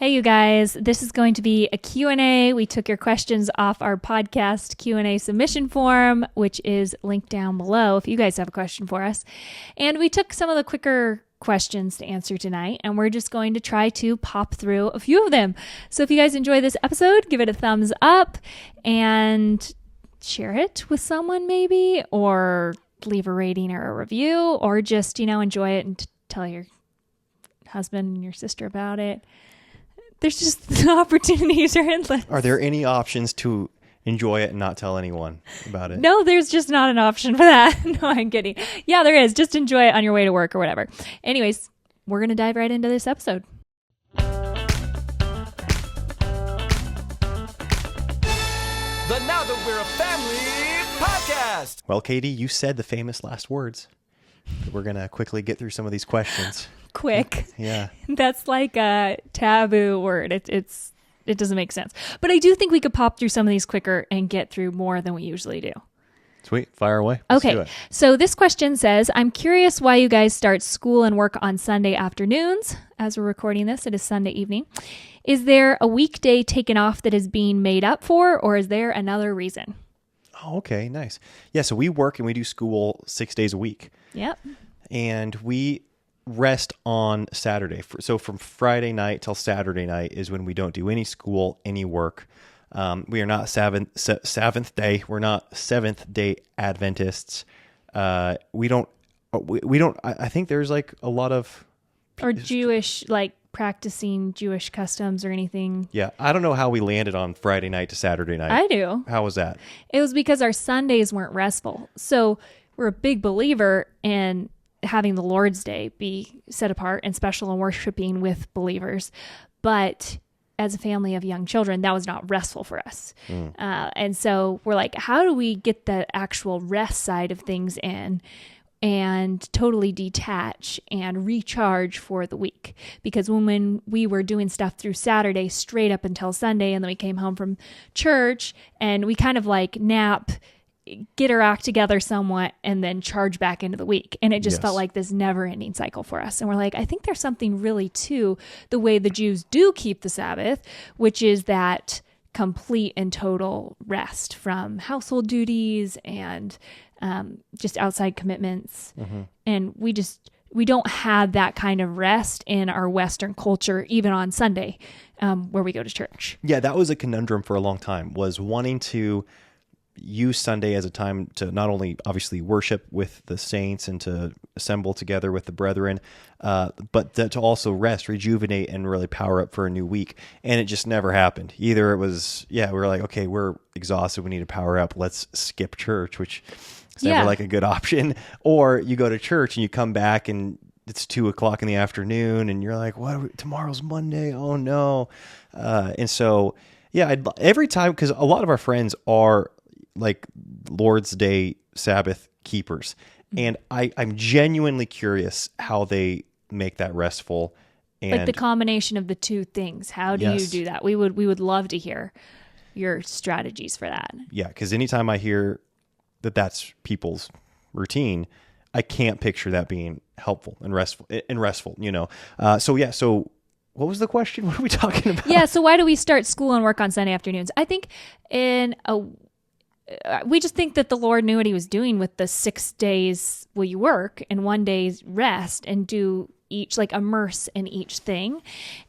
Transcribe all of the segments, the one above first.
Hey, you guys, this is going to be a Q&A. We took your questions off our podcast Q&A submission form, which is linked down below if you guys have a question for us. And we took some of the quicker questions to answer tonight, and we're just going to try to pop through a few of them. So if you guys enjoy this episode, give it a thumbs up and share it with someone maybe, or leave a rating or a review, or just, enjoy it and tell your husband and your sister about it. There's just the opportunities are endless. Are there any options to enjoy it and not tell anyone about it? No, there's just not an option for that. No, I'm kidding. Yeah, there is. Just enjoy it on your way to work or whatever. Anyways, we're going to dive right into this episode. The Now That We're a Family podcast. Well, Katie, you said the famous last words. We're going to quickly get through some of these questions. Quick. Yeah. That's like a taboo word. It doesn't make sense. But I do think we could pop through some of these quicker and get through more than we usually do. Sweet. Fire away. Let's do it. So this question says, I'm curious why you guys start school and work on Sunday afternoons. As we're recording this, it is Sunday evening. Is there a weekday taken off that is being made up for, or is there another reason? Oh, okay. Nice. Yeah. So we work and we do school 6 days a week. Yep. And we rest on Saturday. So from Friday night till Saturday night is when we don't do any school, any work. We are not seventh day. We're not Seventh Day Adventists. We don't. I think there's like a lot of Jewish, like practicing Jewish customs or anything. Yeah, I don't know how we landed on Friday night to Saturday night. I do. How was that? It was because our Sundays weren't restful. So we're a big believer in having the Lord's Day be set apart and special and worshiping with believers. But as a family of young children, that was not restful for us. And so we're like, how do we get the actual rest side of things in and totally detach and recharge for the week? Because when we were doing stuff through Saturday straight up until Sunday, and then we came home from church and we kind of like nap, get our act together somewhat, and then charge back into the week. And it just felt like this never ending cycle for us. And we're like, I think there's something really to the way the Jews do keep the Sabbath, which is that complete and total rest from household duties and just outside commitments. Mm-hmm. And we don't have that kind of rest in our Western culture, even on Sunday, where we go to church. Yeah, that was a conundrum for a long time, was wanting to use Sunday as a time to not only obviously worship with the saints and to assemble together with the brethren, but to also rest, rejuvenate, and really power up for a new week. And it just never happened. Either it was, we were like, okay, we're exhausted, we need to power up, let's skip church, which is never like a good option. Or you go to church and you come back and it's 2:00 in the afternoon and you're like, what? Tomorrow's Monday. Oh no. And so, every time, because a lot of our friends are like Lord's Day Sabbath keepers. And I'm genuinely curious how they make that restful. And like the combination of the two things. How do you do that? We would love to hear your strategies for that. Yeah, because anytime I hear that that's people's routine, I can't picture that being helpful and restful, So what was the question? What are we talking about? Yeah, so why do we start school and work on Sunday afternoons? I think we just think that the Lord knew what he was doing with the 6 days will you work and 1 day's rest and do each, like immerse in each thing.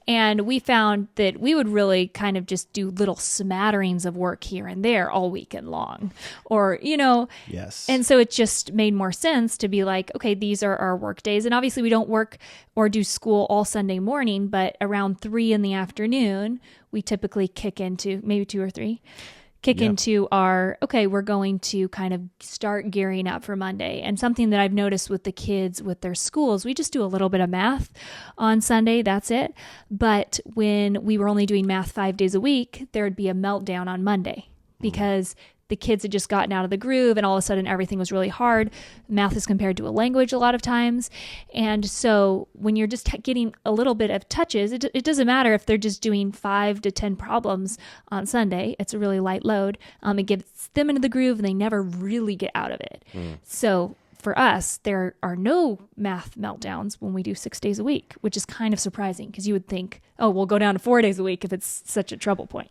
And we found that we would really kind of just do little smatterings of work here and there all weekend long, or, Yes. And so it just made more sense to be like, okay, these are our work days. And obviously we don't work or do school all Sunday morning, but around 3 p.m, we typically kick into maybe 2 or 3. Into our, okay, we're going to kind of start gearing up for Monday. And something that I've noticed with the kids with their schools, we just do a little bit of math on Sunday, that's it. But when we were only doing math 5 days a week, there would be a meltdown on Monday because the kids had just gotten out of the groove and all of a sudden everything was really hard. Math is compared to a language a lot of times. And so when you're just getting a little bit of touches, it doesn't matter if they're just doing 5 to 10 problems on Sunday. It's a really light load. It gets them into the groove and they never really get out of it. So for us, there are no math meltdowns when we do 6 days a week, which is kind of surprising because you would think, oh, we'll go down to 4 days a week if it's such a trouble point,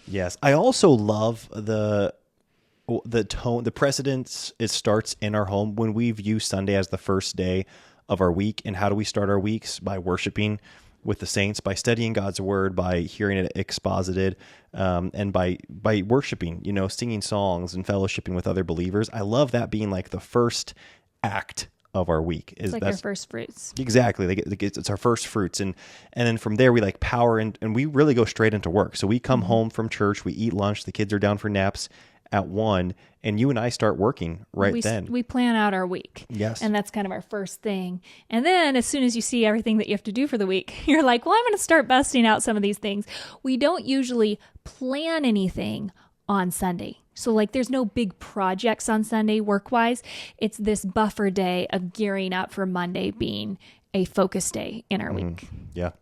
Yes. I also love the tone, the precedence it starts in our home when we view Sunday as the first day of our week. And how do we start our weeks? By worshiping with the saints, by studying God's word, by hearing it exposited, and by worshiping, singing songs and fellowshipping with other believers. I love that being like the first act of our week. It's like our first fruits. Exactly. It's our first fruits. And then from there we like power and we really go straight into work. So we come home from church, we eat lunch, the kids are down for naps at 1, and you and I start working then. We plan out our week. Yes. And that's kind of our first thing. And then as soon as you see everything that you have to do for the week, you're like, well, I'm going to start busting out some of these things. We don't usually plan anything on Sunday. So like there's no big projects on Sunday work-wise. It's this buffer day of gearing up for Monday being a focus day in our week. Yeah.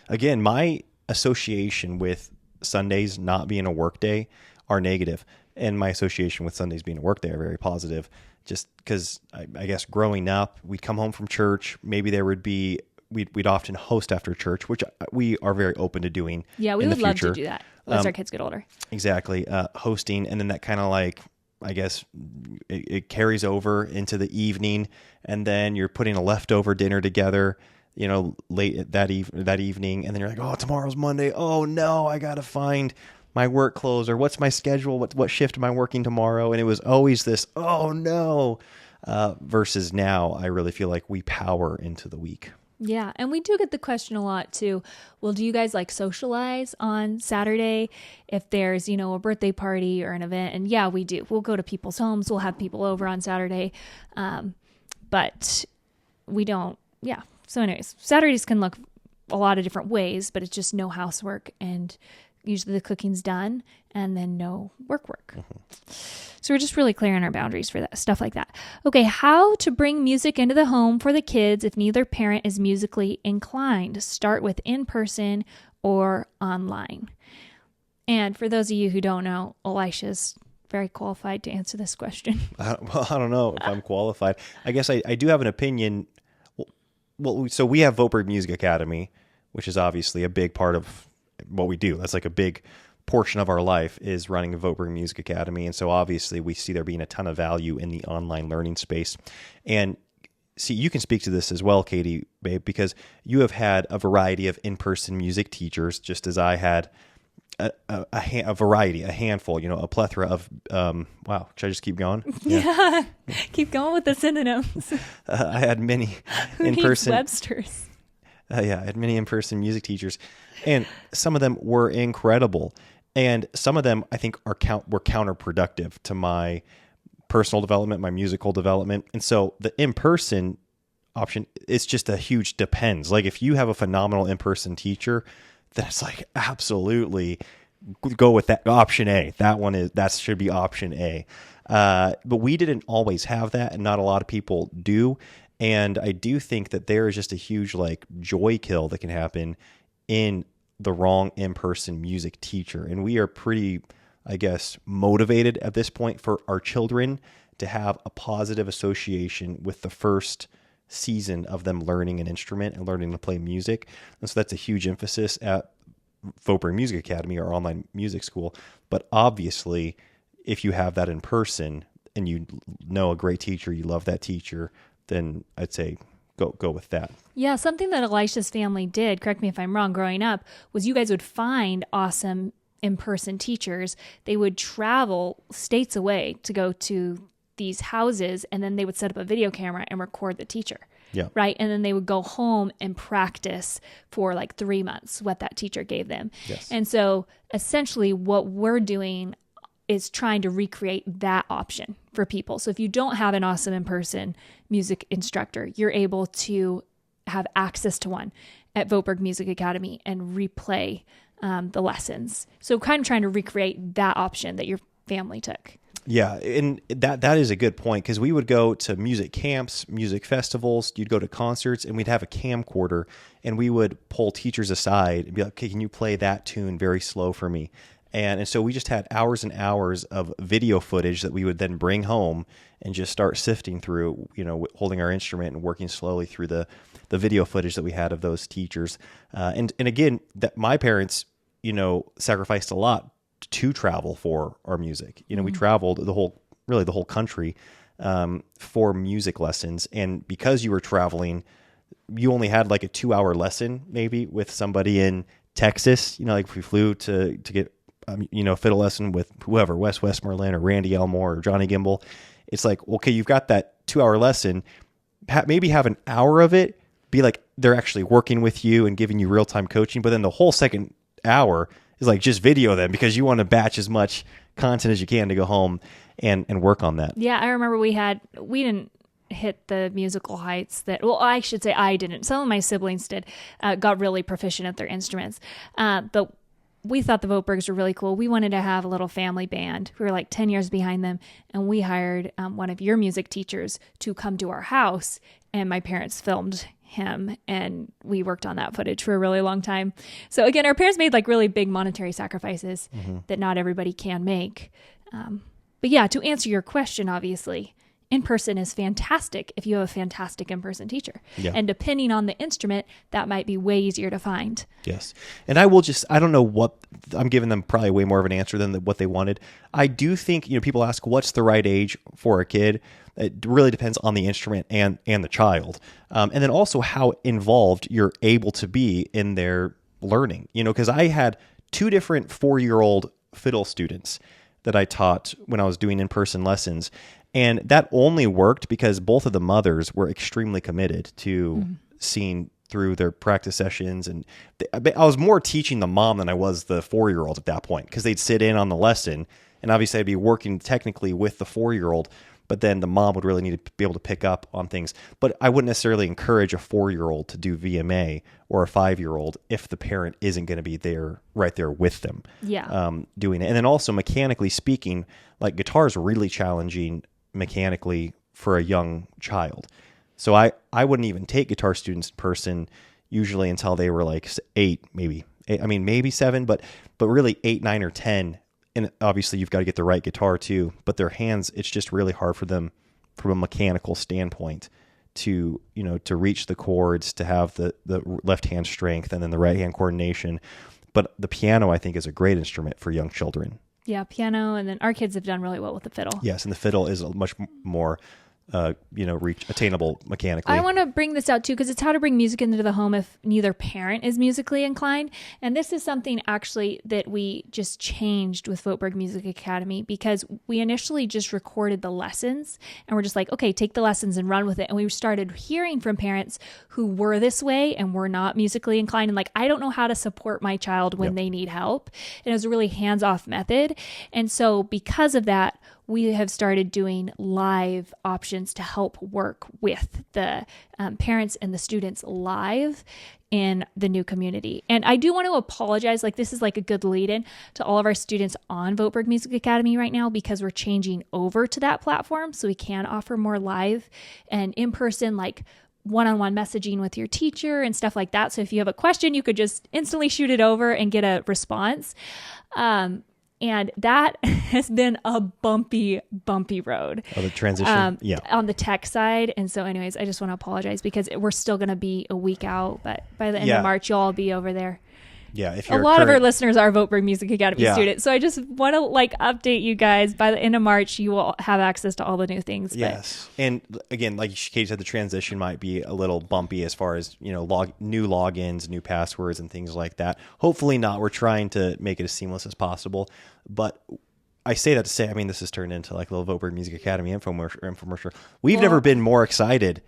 Again, my association with Sundays not being a work day are negative. And my association with Sundays being a work day are very positive, just because I guess growing up, we'd come home from church. Maybe there would be, we'd often host after church, which we are very open to doing. Yeah, we would love to do that as our kids get older. Exactly. Hosting. And then that kind of like, I guess it carries over into the evening, and then you're putting a leftover dinner together, late that evening. And then you're like, oh, tomorrow's Monday. Oh no, I got to find my work clothes, or what's my schedule? What shift am I working tomorrow? And it was always this, oh no, versus now I really feel like we power into the week. Yeah. And we do get the question a lot too. Well, do you guys like socialize on Saturday if there's, a birthday party or an event? And yeah, we do. We'll go to people's homes. We'll have people over on Saturday. But we don't. Yeah. So anyways, Saturdays can look a lot of different ways, but it's just no housework, and usually the cooking's done, and then no work. So we're just really clear on our boundaries for that stuff like that. Okay, how to bring music into the home for the kids if neither parent is musically inclined. Start with in-person or online. And for those of you who don't know, Elisha's very qualified to answer this question. I don't know if I'm qualified. I guess I do have an opinion. Well, so we have Voteberg Music Academy, which is obviously a big part of what we do. That's like a big portion of our life is running a Voteberg Music Academy. And so obviously we see there being a ton of value in the online learning space. And see, you can speak to this as well, Katie, babe, because you have had a variety of in-person music teachers, just as I had a variety, a handful, a plethora of, wow, should I just keep going? Yeah. Keep going with the synonyms. I had many Who in-person needs Webster's. I had many in-person music teachers, and some of them were incredible. And some of them I think were counterproductive to my personal development, my musical development. And so the in-person option, it's just a huge depends. Like if you have a phenomenal in-person teacher, that's like absolutely go with that option A. That should be option A. But we didn't always have that, and not a lot of people do. And I do think that there is just a huge like joy kill that can happen in the wrong in-person music teacher. And we are pretty, I guess, motivated at this point for our children to have a positive association with the first season of them learning an instrument and learning to play music. And so that's a huge emphasis at Voteberg Music Academy, our online music school. But obviously, if you have that in person and you know a great teacher, you love that teacher, then I'd say go with that. Yeah, something that Elisha's family did, correct me if I'm wrong, growing up, was you guys would find awesome in-person teachers. They would travel states away to go to these houses, and then they would set up a video camera and record the teacher. Yeah. Right. And then they would go home and practice for like 3 months what that teacher gave them. Yes. And so essentially what we're doing is trying to recreate that option for people. So if you don't have an awesome in-person music instructor, you're able to have access to one at Voteberg Music Academy and replay the lessons. So kind of trying to recreate that option that your family took. Yeah, and that is a good point, because we would go to music camps, music festivals, you'd go to concerts, and we'd have a camcorder, and we would pull teachers aside and be like, okay, can you play that tune very slow for me? And so we just had hours and hours of video footage that we would then bring home and just start sifting through, holding our instrument and working slowly through the video footage that we had of those teachers. And again, that my parents, sacrificed a lot to travel for our music. We traveled the whole country for music lessons. And because you were traveling, you only had like a 2-hour lesson maybe with somebody in Texas, like if we flew to get, fiddle lesson with whoever, Wes Westmoreland or Randy Elmore or Johnny Gimble. It's like, okay, you've got that 2-hour lesson, maybe have an hour of it be like they're actually working with you and giving you real-time coaching. But then the whole second hour is like just video them because you want to batch as much content as you can to go home and work on that. Yeah, I remember we didn't hit the musical heights I should say I didn't. Some of my siblings did, got really proficient at their instruments. But we thought the Votebergs were really cool. We wanted to have a little family band. We were like 10 years behind them. And we hired one of your music teachers to come to our house. And my parents filmed him. And we worked on that footage for a really long time. So again, our parents made like really big monetary sacrifices that not everybody can make. But yeah, to answer your question, obviously, in-person is fantastic if you have a fantastic in-person teacher. Yeah. And depending on the instrument, that might be way easier to find. Yes. And I don't know what, I'm giving them probably way more of an answer than what they wanted. I do think, people ask what's the right age for a kid. It really depends on the instrument and the child. And then also how involved you're able to be in their learning, because I had 2 different 4-year-old fiddle students that I taught when I was doing in-person lessons. And that only worked because both of the mothers were extremely committed to seeing through their practice sessions. And I was more teaching the mom than I was the 4-year-old at that point because they'd sit in on the lesson. And obviously I'd be working technically with the 4-year-old, but then the mom would really need to be able to pick up on things. But I wouldn't necessarily encourage a 4-year-old to do VMA or a 5-year-old if the parent isn't going to be there right there with them doing it. And then also mechanically speaking, like guitar is really challenging mechanically for a young child. So I wouldn't even take guitar students in person usually until they were like 8, maybe. Maybe 7, but really 8, 9, or 10. And obviously you've got to get the right guitar too, but their hands, it's just really hard for them from a mechanical standpoint to reach the chords, to have the left hand strength and then the right hand coordination. But the piano, I think, is a great instrument for young children. Yeah, piano, and then our kids have done really well with the fiddle. Yes, and the fiddle is much more attainable mechanically. I want to bring this out too because it's how to bring music into the home if neither parent is musically inclined. And this is something actually that we just changed with Voteberg Music Academy because we initially just recorded the lessons and we're just like, okay, take the lessons and run with it. And we started hearing from parents who were this way and were not musically inclined and like, I don't know how to support my child when they need help. And it was a really hands-off method. And so because of that, we have started doing live options to help work with the parents and the students live in the new community. And I do want to apologize, like this is like a good lead-in to all of our students on Voteberg Music Academy right now because we're changing over to that platform so we can offer more live and in-person like one-on-one messaging with your teacher and stuff like that. So if you have a question, you could just instantly shoot it over and get a response. And that has been a bumpy road. Oh, the transition? On the tech side. And so anyways, I just want to apologize because we're still going to be a week out, but by the end of March, you'll all be over there. Yeah, if you're a lot of our listeners are Voteberg Music Academy students, so I just want to update you guys. By the end of March, you will have access to all the new things. Yes, and again, like Katie said, the transition might be a little bumpy as far as new logins, new passwords, and things like that. Hopefully not. We're trying to make it as seamless as possible, but I say that to say, this has turned into like a little Voteberg Music Academy infomercial. We've never been more excited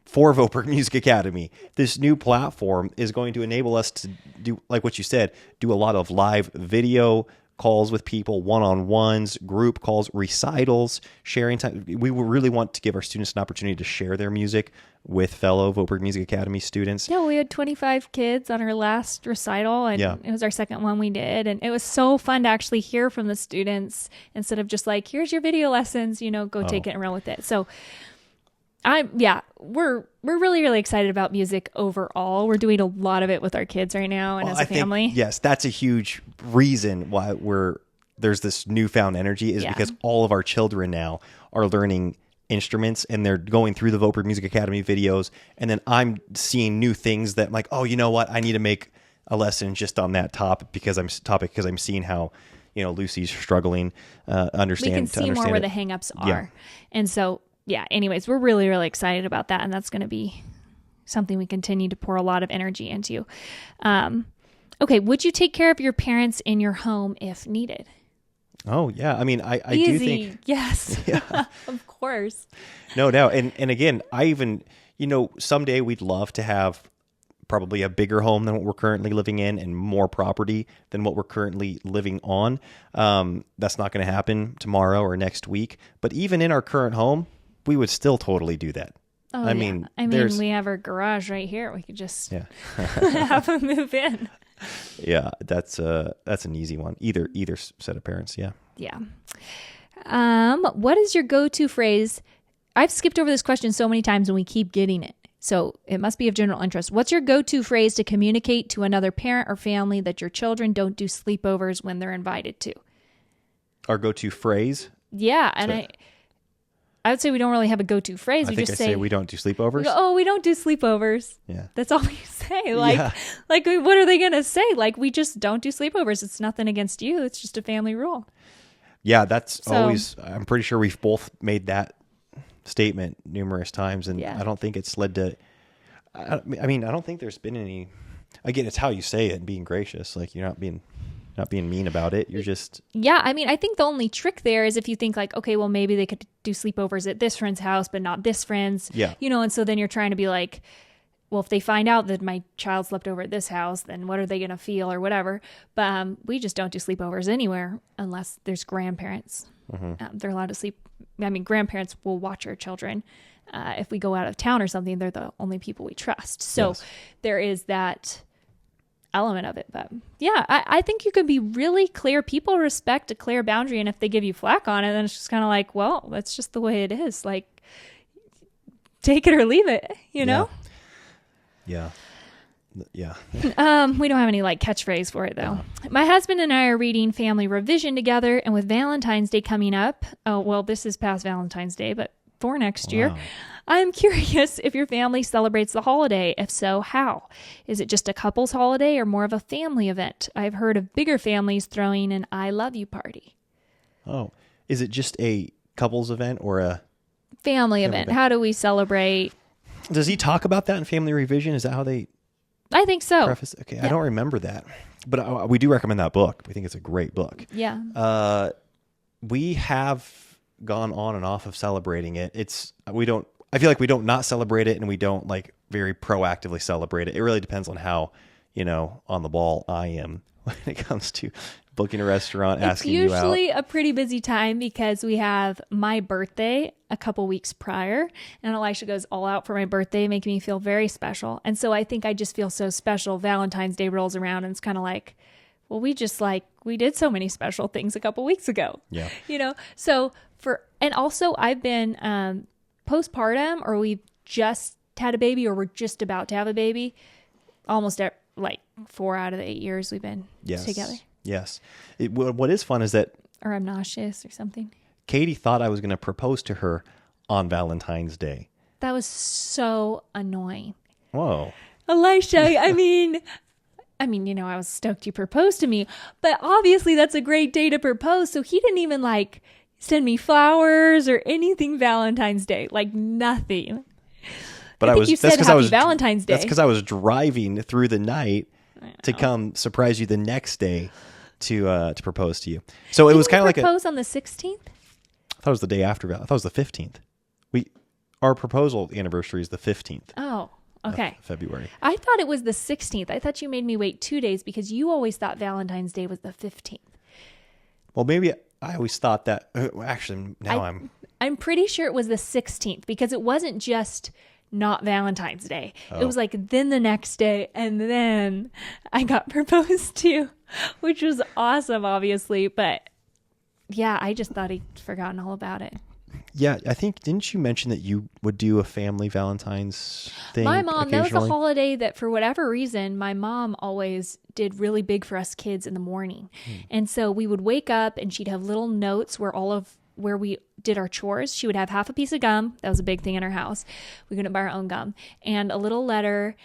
for Voteberg Music Academy. This new platform is going to enable us to do, like what you said, do a lot of live video calls with people, one-on-ones, group calls, recitals, sharing time. We really want to give our students an opportunity to share their music with fellow Voteberg Music Academy students. Yeah, we had 25 kids on our last recital, and it was our second one we did, and it was so fun to actually hear from the students instead of just like, here's your video lessons, go take it and run with it. So we're really, really excited about music overall. We're doing a lot of it with our kids right now and as a family. Yes, that's a huge reason why there's this newfound energy is because all of our children now are learning instruments and they're going through the Vopra Music Academy videos. And then I'm seeing new things that I'm like, oh, you know what? I need to make a lesson just on that topic because I'm seeing how, Lucy's struggling, understand. We can see more where the hangups are. Yeah. And so, anyways, we're really, really excited about that. And that's going to be something we continue to pour a lot of energy into. Okay. Would you take care of your parents in your home if needed? Oh, yeah. I mean, I Easy. do think. Yes. Yeah. Of course. No doubt. And again, I even, someday we'd love to have probably a bigger home than what we're currently living in and more property than what we're currently living on. That's not going to happen tomorrow or next week. But even in our current home, we would still totally do that. Oh, I mean, we have our garage right here. We could just have them move in. Yeah, that's an easy one. Either set of parents, yeah. Yeah. What is your go-to phrase? I've skipped over this question so many times and we keep getting it. So it must be of general interest. What's your go-to phrase to communicate to another parent or family that your children don't do sleepovers when they're invited to? Our go-to phrase? Yeah, and I would say we don't really have a go-to phrase. I say we don't do sleepovers. Oh, we don't do sleepovers. Yeah. That's all we say. Like, what are they going to say? Like, we just don't do sleepovers. It's nothing against you. It's just a family rule. Yeah, I'm pretty sure we've both made that statement numerous times. And I don't think it's led to, I don't think there's been any, again, it's how you say it and being gracious. Like, you're not being mean about it. You're just... Yeah, I think the only trick there is if you think like, okay, well, maybe they could do sleepovers at this friend's house, but not this friend's. Yeah. And so then you're trying to be like, well, if they find out that my child slept over at this house, then what are they going to feel or whatever? But we just don't do sleepovers anywhere unless there's grandparents. Mm-hmm. They're allowed to sleep. Grandparents will watch our children. If we go out of town or something, they're the only people we trust. So there is that element of it. But yeah, I think you can be really clear. People respect a clear boundary, and if they give you flack on it, then it's just kind of like, well, that's just the way it is. Like, take it or leave it, Yeah. We don't have any like catchphrase for it though. My husband and I are reading Family Revision together, and with Valentine's Day coming up, this is past Valentine's Day, but for next year, I'm curious if your family celebrates the holiday. If so, how? Is it just a couple's holiday or more of a family event? I've heard of bigger families throwing an I love you party. Oh, is it just a couple's event or a family event? How do we celebrate? Does he talk about that in Family Revision? Is that how they... I think so. Preface? Okay, yeah. I don't remember that. But we do recommend that book. We think it's a great book. Yeah. We have gone on and off of celebrating it. I feel like we don't not celebrate it, and we don't like very proactively celebrate it. It really depends on how, on the ball I am when it comes to booking a restaurant, asking you out. It's usually a pretty busy time because we have my birthday a couple weeks prior, and Elisha goes all out for my birthday, making me feel very special. And so I think I just feel so special. Valentine's Day rolls around, and it's kind of like, well, we did so many special things a couple weeks ago. Yeah. And also I've been postpartum, or we've just had a baby, or we're just about to have a baby, almost at like 4 out of the 8 years we've been together. Yes. What is fun is that... Or I'm nauseous or something. Katie thought I was going to propose to her on Valentine's Day. That was so annoying. Whoa. Elisha, I was stoked you proposed to me, but obviously that's a great day to propose. So he didn't even like send me flowers or anything Valentine's Day, like nothing. But you said happy Valentine's Day. That's because I was driving through the night to come surprise you the next day to propose to you. So it was kind of like propose on the 16th? I thought it was the day after. I thought it was the 15th. Our proposal anniversary is the 15th. Oh, okay. February. I thought it was the 16th. I thought you made me wait 2 days because you always thought Valentine's Day was the 15th. Well, maybe I always thought that. Actually, now I'm pretty sure it was the 16th because it wasn't just not Valentine's Day. Oh. It was like then the next day, and then I got proposed to, which was awesome, obviously. But yeah, I just thought he'd forgotten all about it. Yeah, I think, didn't you mention that you would do a family Valentine's thing? My mom, that was a occasionally? holiday that for whatever reason, my mom always did really big for us kids in the morning. And so we would wake up and she'd have little notes where we did our chores. She would have half a piece of gum. That was a big thing in our house. We couldn't buy our own gum. And a little letter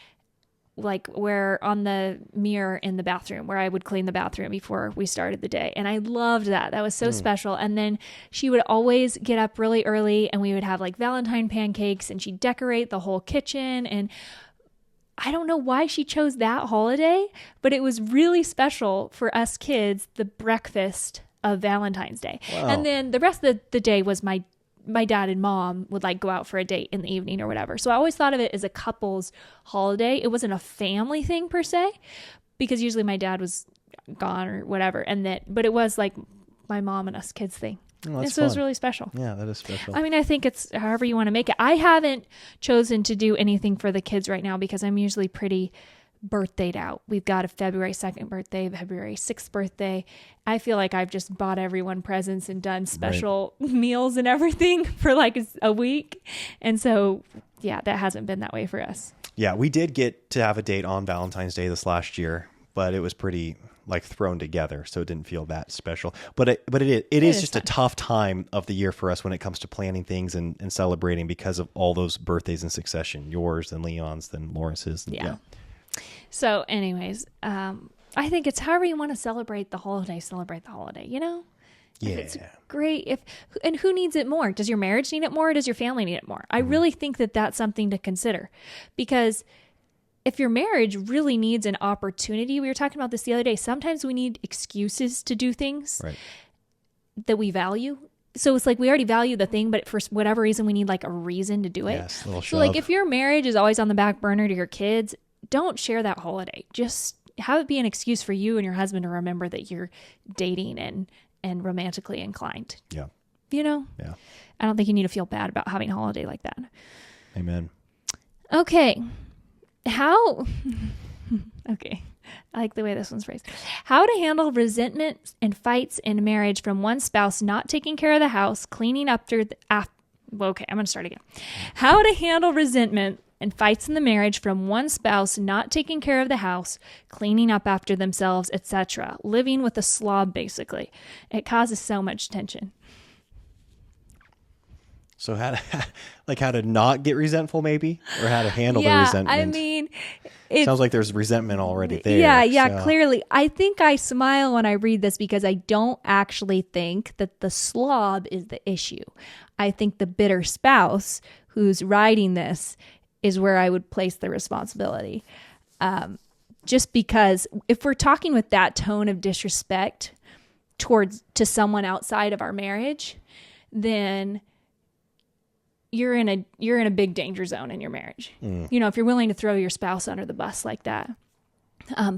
like where on the mirror in the bathroom where I would clean the bathroom before we started the day. And I loved that. That was so special. And then she would always get up really early and we would have like Valentine pancakes and she'd decorate the whole kitchen. And I don't know why she chose that holiday, but it was really special for us kids, the breakfast of Valentine's Day. Wow. And then the rest of the day was my dad and mom would like go out for a date in the evening or whatever. So I always thought of it as a couple's holiday. It wasn't a family thing per se, because usually my dad was gone or whatever. But it was like my mom and us kids thing. Oh, And that's so it was fun. really special. Yeah, that is special. I mean, I think it's however you want to make it. I haven't chosen to do anything for the kids right now because I'm usually pretty birthdayed out. We've got a February 2nd birthday, February 6th birthday. I feel like I've just bought everyone presents and done special meals and everything for like a week. And so, yeah, that hasn't been that way for us. Yeah, we did get to have a date on Valentine's Day this last year, but it was pretty like thrown together, so it didn't feel that special. But it is just fun. a tough time of the year for us when it comes to planning things and celebrating because of all those birthdays in succession, yours, then Leon's, then Lawrence's. Yeah. So anyways, I think it's however you want to celebrate the holiday, you know? Yeah. If it's great. And who needs it more? Does your marriage need it more or does your family need it more? I really think that that's something to consider, because if your marriage really needs an opportunity, we were talking about this the other day, sometimes we need excuses to do things Right. that we value. So it's like we already value the thing, but for whatever reason, we need like a reason to do it. Yes, a little So like shove. if your marriage is always on the back burner to your kids, don't share that holiday. Just have it be an excuse for you and your husband to remember that you're dating and romantically inclined. Yeah. You know? Yeah. I don't think you need to feel bad about having a holiday like that. Amen. Okay. Okay. I like the way this one's phrased. How to handle resentment and fights in marriage from one spouse not taking care of the house, cleaning up after okay, I'm going to start again. How to handle resentment and fights in the marriage from one spouse not taking care of the house, cleaning up after themselves, etc. Living with a slob, basically. It causes so much tension. So how to not get resentful, maybe, or how to handle the resentment. I mean, Sounds like there's resentment already there. Yeah, so. clearly. I think I smile when I read this because I don't actually think that the slob is the issue. I think the bitter spouse who's writing this is where I would place the responsibility. Just because if we're talking with that tone of disrespect to someone outside of our marriage, then you're in a big danger zone in your marriage. You know, if you're willing to throw your spouse under the bus like that,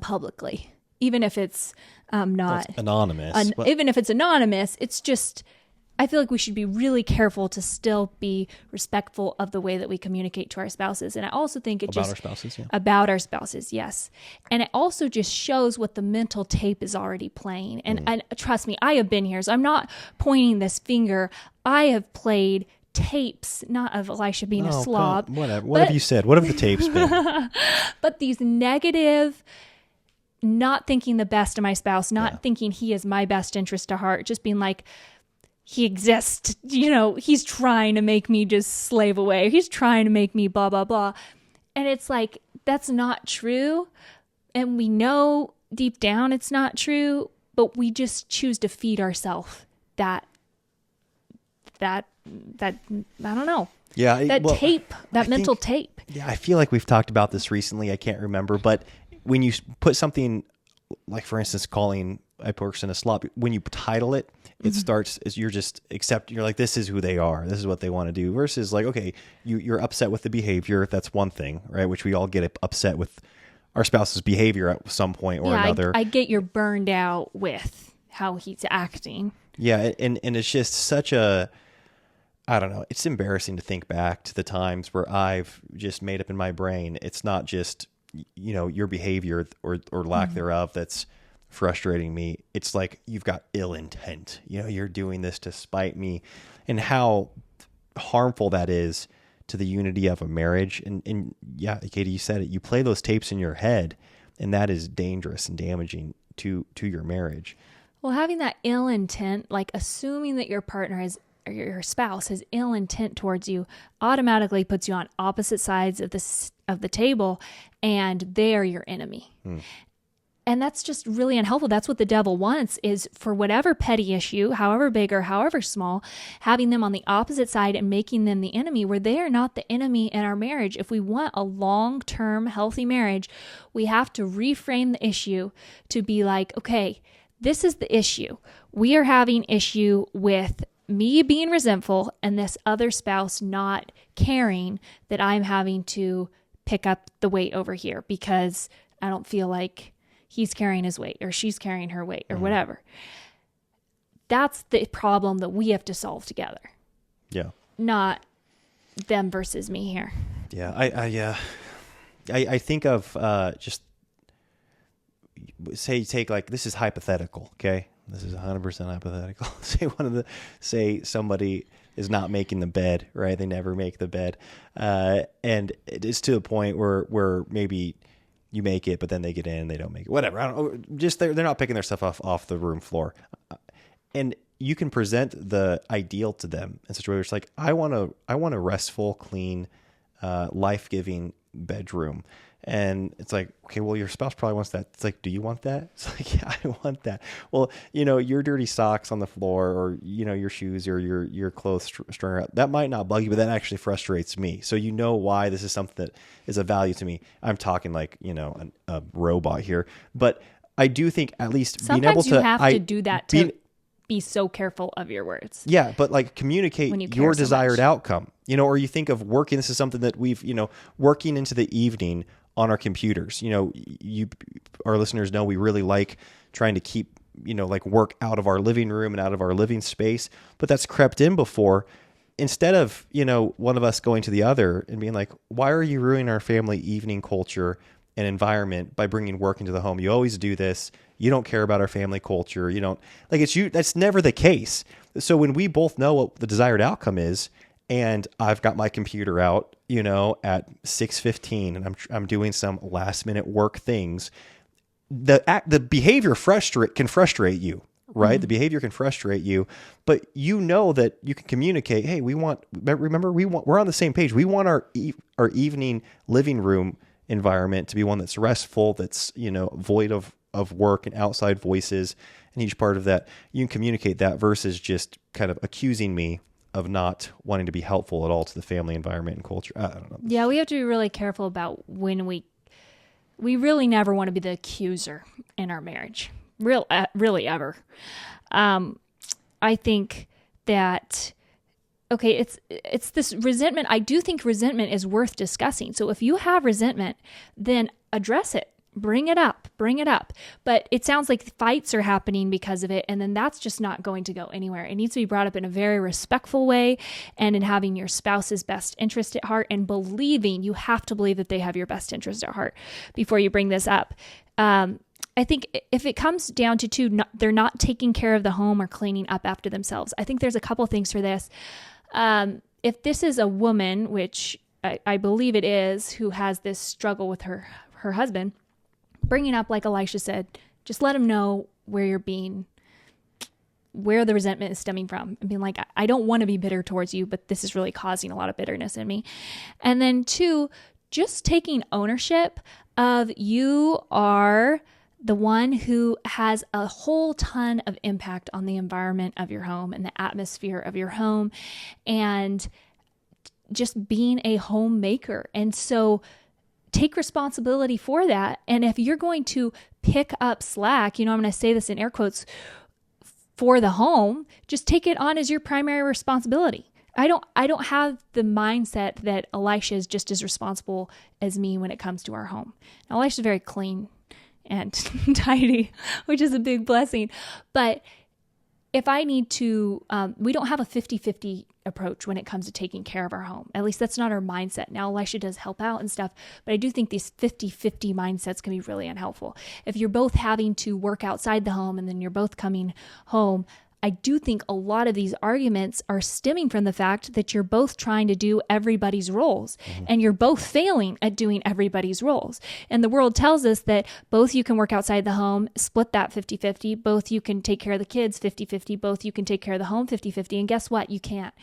publicly, even if it's not That's anonymous. even if it's anonymous, it's just, I feel like we should be really careful to still be respectful of the way that we communicate to our spouses. And I also think About our spouses, yeah. About our spouses, yes. And it also just shows what the mental tape is already playing. And trust me, I have been here, so I'm not pointing this finger. I have played tapes, not of Elisha being a slob. Whatever. What have you said? What have the tapes been? But these negative, not thinking the best of my spouse, not thinking he is my best interest to heart, just being like, he exists, you know, he's trying to make me just slave away. He's trying to make me blah, blah, blah. And it's like, that's not true. And we know deep down it's not true, but we just choose to feed ourselves that I don't know. Yeah. Tape, that mental tape. Yeah, I feel like we've talked about this recently. I can't remember, but when you put something like, for instance, calling a person a slob, when you title it, it starts as you're like, this is who they are. This is what they want to do, versus like, okay, you're upset with the behavior. That's one thing, right? Which we all get upset with our spouse's behavior at some point or another. I get you're burned out with how he's acting. Yeah. And it's just such I don't know. It's embarrassing to think back to the times where I've just made up in my brain. It's not just, you know, your behavior or lack thereof that's frustrating me. It's like you've got ill intent. You know, you're doing this to spite me. And how harmful that is to the unity of a marriage. And yeah, Katie, you said it, you play those tapes in your head, and that is dangerous and damaging to your marriage. Well, having that ill intent, like assuming that your partner has, or your spouse has ill intent towards you, automatically puts you on opposite sides of the table, and they are your enemy. And that's just really unhelpful. That's what the devil wants, is for whatever petty issue, however big or however small, having them on the opposite side and making them the enemy, where they are not the enemy in our marriage. If we want a long-term healthy marriage, we have to reframe the issue to be like, okay, this is the issue. We are having issue with me being resentful and this other spouse not caring that I'm having to pick up the weight over here because I don't feel like he's carrying his weight or she's carrying her weight or whatever. That's the problem that we have to solve together. Yeah. Not them versus me here. Yeah. I think of just say you take, like, this is hypothetical. Okay. This is 100% hypothetical. Say somebody is not making the bed, right? They never make the bed. And it is to the point where maybe you make it, but then they get in and they don't make it. Whatever. I don't know. Just they're not picking their stuff off the room floor. And you can present the ideal to them in such a way where it's like, I want a restful, clean, life-giving bedroom. And it's like, okay, well, your spouse probably wants that. It's like, do you want that? It's like, yeah, I want that. Well, your dirty socks on the floor, or, your shoes or your clothes strung around, that might not bug you, but that actually frustrates me. So why this is something that is of value to me. I'm talking like, a robot here. But I do think at least sometimes being able to... you have to do that to be so careful of your words. Yeah, but like communicate your desired outcome. Or you think of working, this is something that we've, working into the evening on our computers. Our listeners know we really like trying to keep, like work out of our living room and out of our living space, but that's crept in before. Instead of, one of us going to the other and being like, why are you ruining our family evening culture and environment by bringing work into the home? You always do this. You don't care about our family culture. You don't like it's you. That's never the case. So when we both know what the desired outcome is, and I've got my computer out, at 6:15, and I'm doing some last minute work things, the behavior can frustrate you, right? Mm-hmm. The behavior can frustrate you, but that you can communicate. Hey, we're on the same page. We want our evening living room environment to be one that's restful, that's, void of work and outside voices. And each part of that, you can communicate that versus just kind of accusing me of not wanting to be helpful at all to the family environment and culture. I don't know. Yeah, we have to be really careful about when we really never want to be the accuser in our marriage. Really ever. I think that, okay, it's this resentment. I do think resentment is worth discussing. So if you have resentment, then address it. Bring it up. But it sounds like fights are happening because of it, and then that's just not going to go anywhere. It needs to be brought up in a very respectful way, and in having your spouse's best interest at heart, and you have to believe that they have your best interest at heart before you bring this up. I think if it comes down to they're not taking care of the home or cleaning up after themselves, I think there's a couple things for this. If this is a woman, which I believe it is, who has this struggle with her husband, bringing up, like Elisha said, just let him know where the resentment is stemming from, and being like, I don't want to be bitter towards you, but this is really causing a lot of bitterness in me. And then 2, just taking ownership of you are the one who has a whole ton of impact on the environment of your home and the atmosphere of your home, and just being a homemaker. And so take responsibility for that. And if you're going to pick up slack, I'm going to say this in air quotes, for the home, just take it on as your primary responsibility. I don't have the mindset that Elisha is just as responsible as me when it comes to our home. Now, Elisha's very clean and tidy, which is a big blessing. But if I need to, we don't have a 50-50 approach when it comes to taking care of our home. At least that's not our mindset. Now, Elisha does help out and stuff, but I do think these 50-50 mindsets can be really unhelpful. If you're both having to work outside the home and then you're both coming home, I do think a lot of these arguments are stemming from the fact that you're both trying to do everybody's roles and you're both failing at doing everybody's roles. And the world tells us that both you can work outside the home, split that 50-50, both you can take care of the kids 50-50, both you can take care of the home 50-50. And guess what? You can't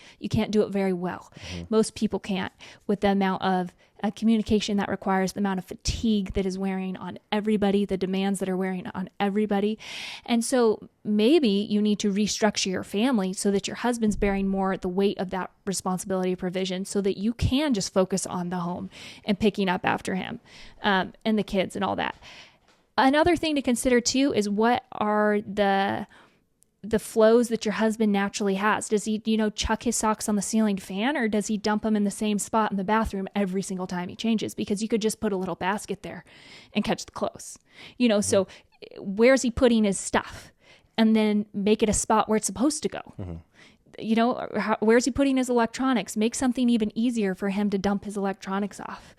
do it very well. Most people can't, with the amount of communication that requires, the amount of fatigue that is wearing on everybody, the demands that are wearing on everybody. And so maybe you need to restructure your family so that your husband's bearing more the weight of that responsibility provision so that you can just focus on the home and picking up after him and the kids and all that. Another thing to consider too is what are the flows that your husband naturally has. Does he, chuck his socks on the ceiling fan, or does he dump them in the same spot in the bathroom every single time he changes? Because you could just put a little basket there and catch the clothes. So where's he putting his stuff? And then make it a spot where it's supposed to go. Where's he putting his electronics? Make something even easier for him to dump his electronics off.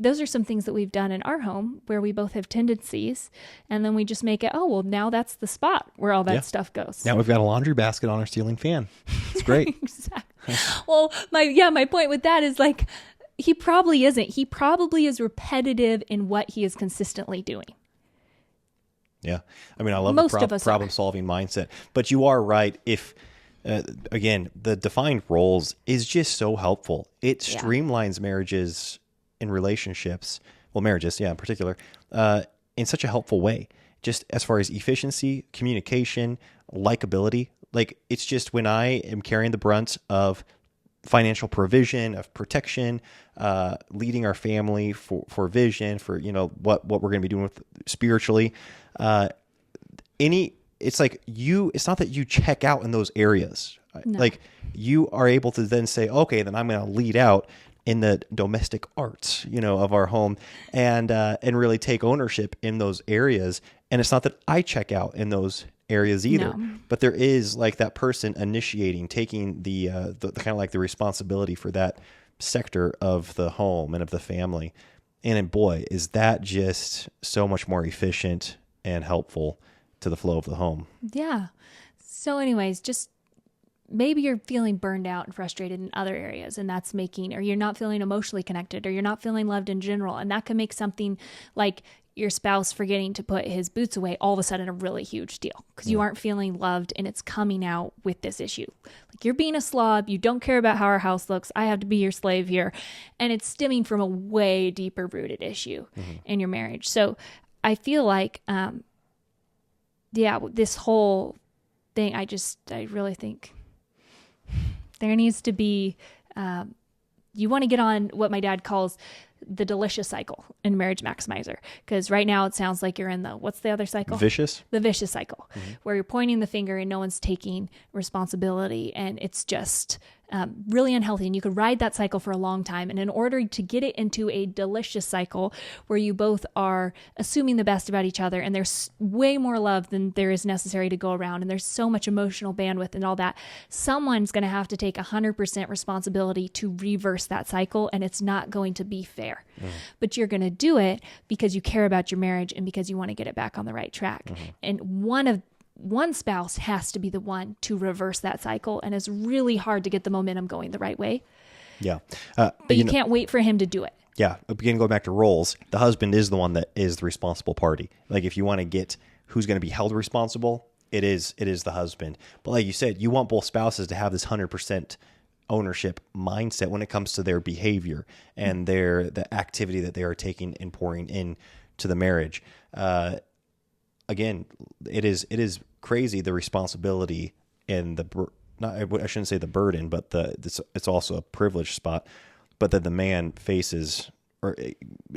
Those are some things that we've done in our home where we both have tendencies, and then we just make it, now that's the spot where all that stuff goes. Now we've got a laundry basket on our ceiling fan. It's great. Exactly. Well, my point with that is like, he probably isn't. He probably is repetitive in what he is consistently doing. Yeah. I mean, I love Most the of us problem-solving mindset, but you are right. If, again, the defined roles is just so helpful. It streamlines marriages in relationships, marriages, in particular, in such a helpful way, just as far as efficiency, communication, likability. Like, it's just when I am carrying the brunt of financial provision, of protection, leading our family for vision, for, what we're going to be doing with spiritually, it's like it's not that you check out in those areas. No. Like, you are able to then say, okay, then I'm going to lead out in the domestic arts, of our home, and really take ownership in those areas. And it's not that I check out in those areas either, but there is like that person initiating, taking the kind of like the responsibility for that sector of the home and of the family. And boy, is that just so much more efficient and helpful to the flow of the home. Yeah. So anyways, just maybe you're feeling burned out and frustrated in other areas, and that's or you're not feeling emotionally connected, or you're not feeling loved in general. And that can make something like your spouse forgetting to put his boots away all of a sudden a really huge deal, because you aren't feeling loved and it's coming out with this issue. Like, you're being a slob. You don't care about how our house looks. I have to be your slave here. And it's stemming from a way deeper rooted issue in your marriage. So I feel like, this whole thing, I really think there needs to be, you want to get on what my dad calls the delicious cycle in Marriage Maximizer. Because right now it sounds like you're in what's the other cycle? Vicious? The vicious cycle, where you're pointing the finger and no one's taking responsibility. And it's just really unhealthy. And you could ride that cycle for a long time. And in order to get it into a delicious cycle where you both are assuming the best about each other, and there's way more love than there is necessary to go around, and there's so much emotional bandwidth and all that, someone's going to have to take 100% responsibility to reverse that cycle. And it's not going to be fair. But you're going to do it because you care about your marriage and because you want to get it back on the right track. And one spouse has to be the one to reverse that cycle, and it's really hard to get the momentum going the right way. Yeah. But you can't wait for him to do it. Yeah. Again, going back to roles, the husband is the one that is the responsible party. Like, if you want to get who's going to be held responsible, it is the husband. But like you said, you want both spouses to have this 100% ownership mindset when it comes to their behavior and the activity that they are taking and pouring in to the marriage. Again, it is crazy, the responsibility and I shouldn't say the burden, but it's also a privileged spot, but that the man faces, or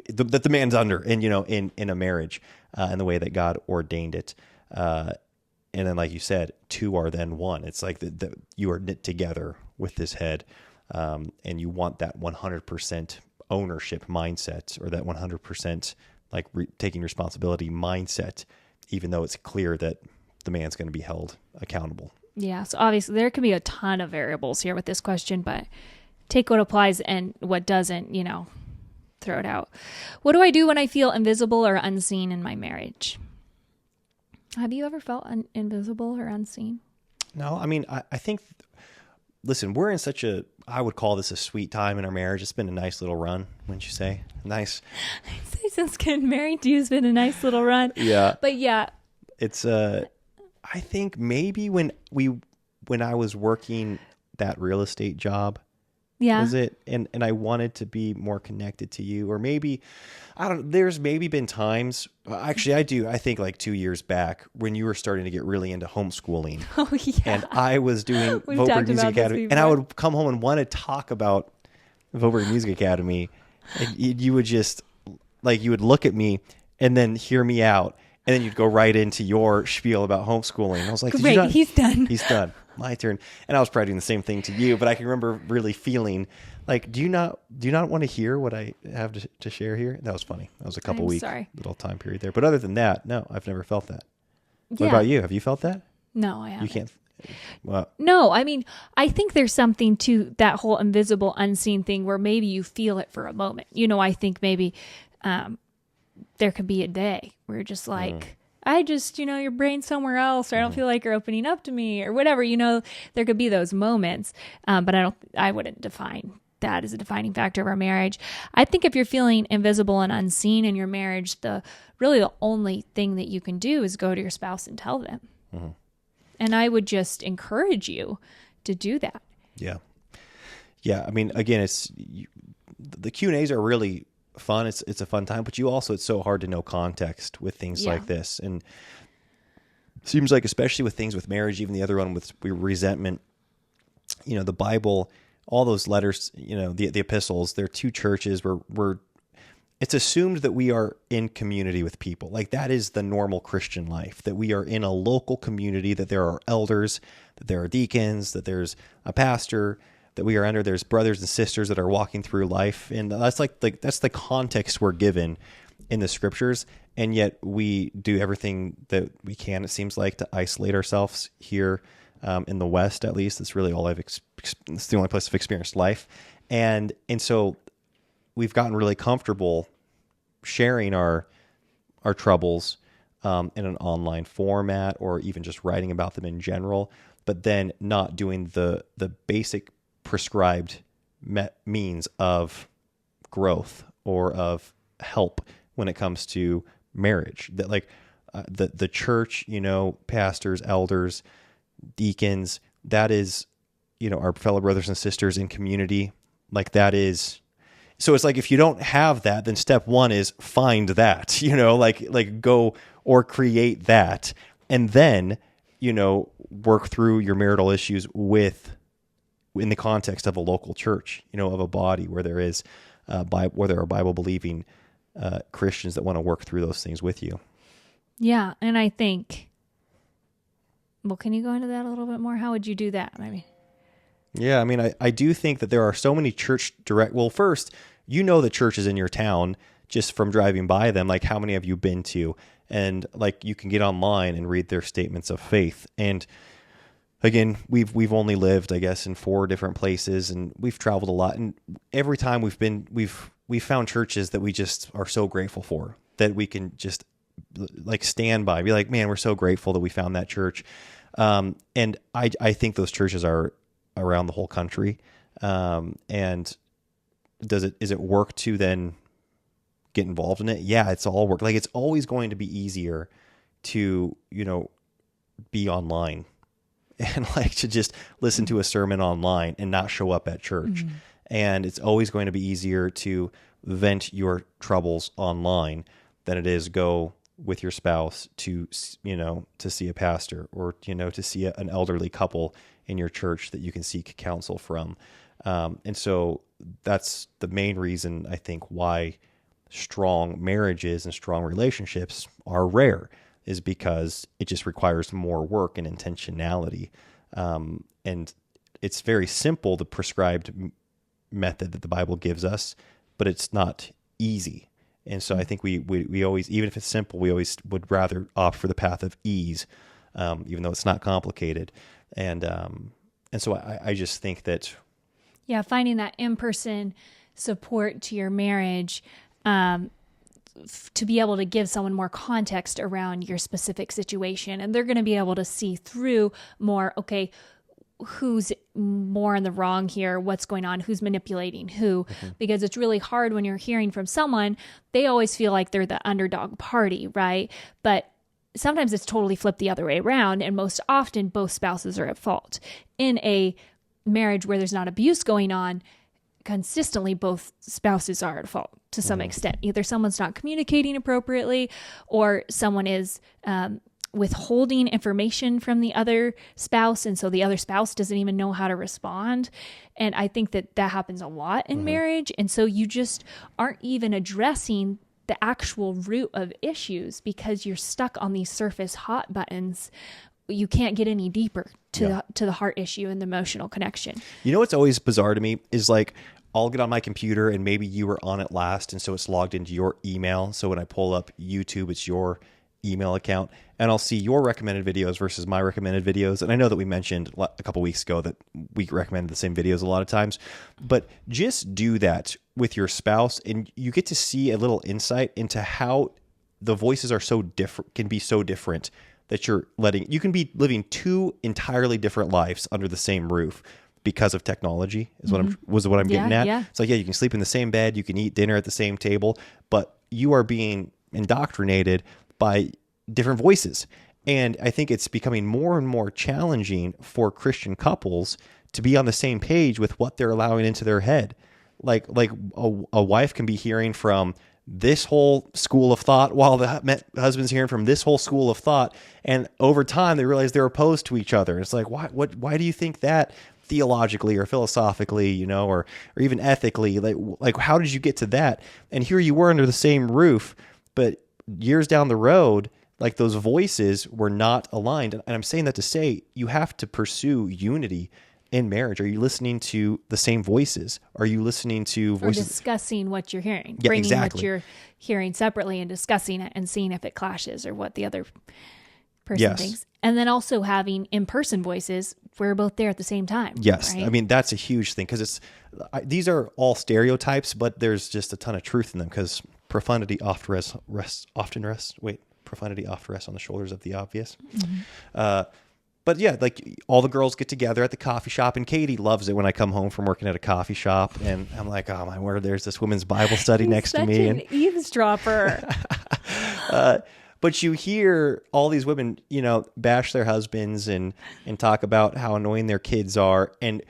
that the man's under, and in a marriage, and the way that God ordained it. And then, like you said, two are then one. It's like that you are knit together with this head, and you want that 100% ownership mindset, or that 100% like taking responsibility mindset, even though it's clear that the man's going to be held accountable. Yeah. So obviously there can be a ton of variables here with this question, but take what applies and what doesn't, throw it out. What do I do when I feel invisible or unseen in my marriage? Have you ever felt invisible or unseen? No, I mean, I think, listen, we're in such I would call this a sweet time in our marriage. It's been a nice little run, wouldn't you say? Nice. I'd say since getting married to you, it's been a nice little run. Yeah. But yeah. It's, I think maybe when I was working that real estate job, Yeah. was it? And I wanted to be more connected to you, or maybe, I don't, there's maybe been times, actually I do, I think like 2 years back when you were starting to get really into homeschooling. Oh, yeah. And I was doing We've Voberg talked Music about this Academy, and before. I would come home and want to talk about Voberg Music Academy, and you would just, like, you would look at me and then hear me out, and then you'd go right into your spiel about homeschooling. I was like, Great, he's done. He's done. My turn. And I was probably doing the same thing to you, but I can remember really feeling like, do you not want to hear what I have to share here? That was funny. That was a couple week little time period there. But other than that, no, I've never felt that. What about you? Have you felt that? No, I haven't. You can't. Well, No, I mean, I think there's something to that whole invisible, unseen thing where maybe you feel it for a moment. I think maybe there could be a day where you're just like, I just, your brain's somewhere else, or I don't feel like you're opening up to me, or whatever. There could be those moments, but I wouldn't define that as a defining factor of our marriage. I think if you're feeling invisible and unseen in your marriage, really the only thing that you can do is go to your spouse and tell them. Mm-hmm. And I would just encourage you to do that. Yeah. Yeah. I mean, again, the Q&As are really fun. It's a fun time, but it's so hard to know context with things like this. And it seems like, especially with things with marriage, even the other one with resentment, the Bible, all those letters, the epistles, they're two churches where it's assumed that we are in community with people. Like, that is the normal Christian life, that we are in a local community, that there are elders, that there are deacons, that there's a pastor, that we are under, there's brothers and sisters that are walking through life. And that's that's the context we're given in the scriptures. And yet we do everything that we can, it seems like, to isolate ourselves here in the West, at least. That's really all it's the only place I've experienced life. And so we've gotten really comfortable sharing our troubles in an online format, or even just writing about them in general, but then not doing the basic prescribed means of growth or of help when it comes to marriage. That, like, the church, pastors, elders, deacons, that is, our fellow brothers and sisters in community. Like, that is, so it's like, if you don't have that, then step one is find that, like go or create that, and then, work through your marital issues in the context of a local church, of a body where there is, where there are Bible believing Christians that want to work through those things with you. Yeah. And I think, well, can you go into that a little bit more? How would you do that? Yeah, I mean, I do think that there are so many church well, first, the churches in your town just from driving by them. Like, how many have you been to? And, like, you can get online and read their statements of faith. And again, we've only lived, I guess, in 4 different places, and we've traveled a lot. And every time we've found churches that we just are so grateful for, that we can just, like, stand by, be like, man, we're so grateful that we found that church. And I think those churches are around the whole country. And is it work to then get involved in it? Yeah, it's all work. Like, it's always going to be easier to, be online and, like, to just listen to a sermon online and not show up at church. Mm-hmm. And it's always going to be easier to vent your troubles online than it is go with your spouse to see a pastor, or, to see an elderly couple in your church that you can seek counsel from. And so that's the main reason, I think, why strong marriages and strong relationships are rare, is because it just requires more work and intentionality. And it's very simple, the prescribed method that the Bible gives us, but it's not easy. And so I think we always, even if it's simple, we always would rather opt for the path of ease, even though it's not complicated. And so I just think that, finding that in-person support to your marriage, to be able to give someone more context around your specific situation. And they're going to be able to see through more, okay, who's more in the wrong here, what's going on, who's manipulating who, because it's really hard when you're hearing from someone, they always feel like they're the underdog party, right? But sometimes it's totally flipped the other way around, and most often both spouses are at fault. In a marriage where there's not abuse going on, consistently both spouses are at fault to some extent. Either someone's not communicating appropriately, or someone is withholding information from the other spouse, and so the other spouse doesn't even know how to respond. And I think that happens a lot in marriage, and so you just aren't even addressing the actual root of issues because you're stuck on these surface hot buttons. You can't get any deeper to the heart issue and the emotional connection. You know what's always bizarre to me is like, I'll get on my computer and maybe you were on it last, and so it's logged into your email. So when I pull up YouTube, it's your email account, and I'll see your recommended videos versus my recommended videos. And I know that we mentioned a couple weeks ago that we recommended the same videos a lot of times, but just do that with your spouse, and you get to see a little insight into how the voices are so different, can be so different, that you can be living two entirely different lives under the same roof because of technology is what I'm getting at. Yeah. It's like, you can sleep in the same bed, you can eat dinner at the same table, but you are being indoctrinated by different voices. And I think it's becoming more and more challenging for Christian couples to be on the same page with what they're allowing into their head. Like a wife can be hearing from this whole school of thought while the husband's hearing from this whole school of thought. And over time, they realize they're opposed to each other. It's like, why do you think that theologically or philosophically, or even ethically? Like, how did you get to that? And here you were under the same roof, but years down the road, like, those voices were not aligned. And I'm saying that to say you have to pursue unity in marriage. Are you listening to the same voices? Are you listening to voices? Or discussing what you're hearing. Yeah, bringing exactly. what you're hearing separately and discussing it and seeing if it clashes or what the other person thinks. And then also having in-person voices where we're both there at the same time. Yes. Right? I mean, that's a huge thing, because these are all stereotypes, but there's just a ton of truth in them, because profundity often rests on the shoulders of the obvious. But yeah, like, all the girls get together at the coffee shop, and Katie loves it when I come home from working at a coffee shop, and I'm like, oh my word, there's this women's Bible study next to me. An eavesdropper. But you hear all these women, bash their husbands and talk about how annoying their kids are, and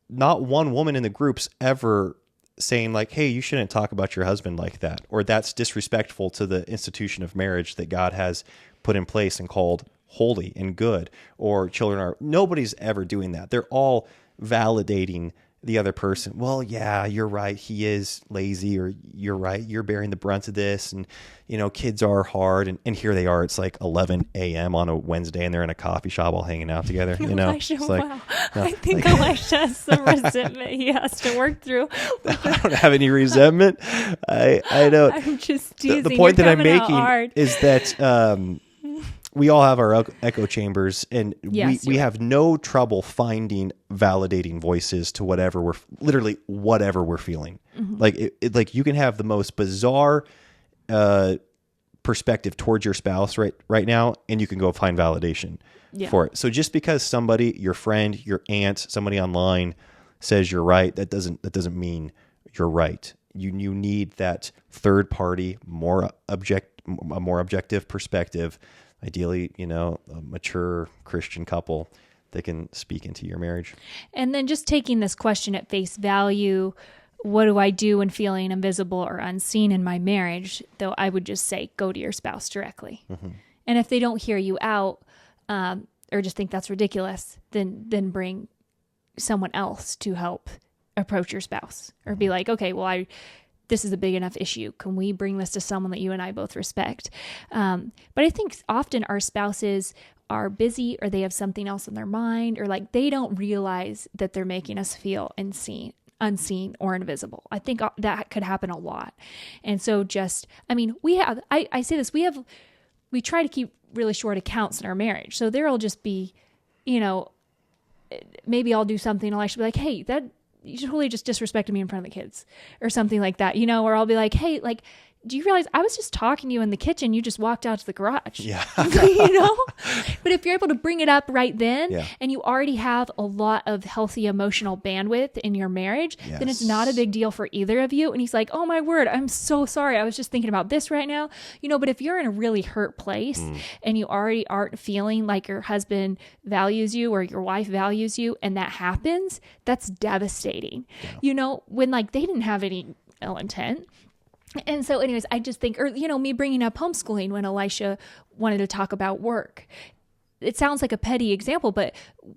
not one woman in the group's ever saying like, hey, you shouldn't talk about your husband like that, or that's disrespectful to the institution of marriage that God has put in place and called holy and good, or children are. Nobody's ever doing that. They're all validating the other person. Well, yeah, you're right, he is lazy, or you're right, you're bearing the brunt of this, and kids are hard, and here they are, it's like 11 a.m. on a Wednesday, and they're in a coffee shop all hanging out together. Elisha, It's like, wow. I think Elisha has some resentment he has to work through. I don't have any resentment. I don't. I'm just teasing. The point You're that I'm coming out making hard. is that we all have our echo chambers, and Yes, we you're have no trouble finding validating voices to whatever we're feeling. Like, you can have the most bizarre perspective towards your spouse right now, and you can go find validation for it. So just because somebody, your friend, your aunt, somebody online says you're right, that doesn't mean you're right. You need that third party, a more objective perspective. Ideally, a mature Christian couple that can speak into your marriage. And then just taking this question at face value, what do I do when feeling invisible or unseen in my marriage? Though I would just say, go to your spouse directly. And if they don't hear you out, or just think that's ridiculous, then bring someone else to help approach your spouse, or be like, okay, well, this is a big enough issue. Can we bring this to someone that you and I both respect? But I think often our spouses are busy, or they have something else in their mind, or like they don't realize that they're making us feel unseen or invisible. I think that could happen a lot. And so I say this, we try to keep really short accounts in our marriage. So there'll just be, maybe I'll do something and I should be like, hey, that you totally just disrespected me in front of the kids, or something like that, or I'll be like, hey, like, do you realize I was just talking to you in the kitchen? You just walked out to the garage. Yeah. You know? But if you're able to bring it up right then, Yeah. and you already have a lot of healthy emotional bandwidth in your marriage, then it's not a big deal for either of you. And he's like, oh my word, I'm so sorry. I was just thinking about this right now. You know, but if you're in a really hurt place and you already aren't feeling like your husband values you or your wife values you, and that happens, that's devastating. Yeah. You know, when like they didn't have any ill intent. And so anyways, I just think, or, you know, me bringing up homeschooling when Elisha wanted to talk about work. It sounds like a petty example, but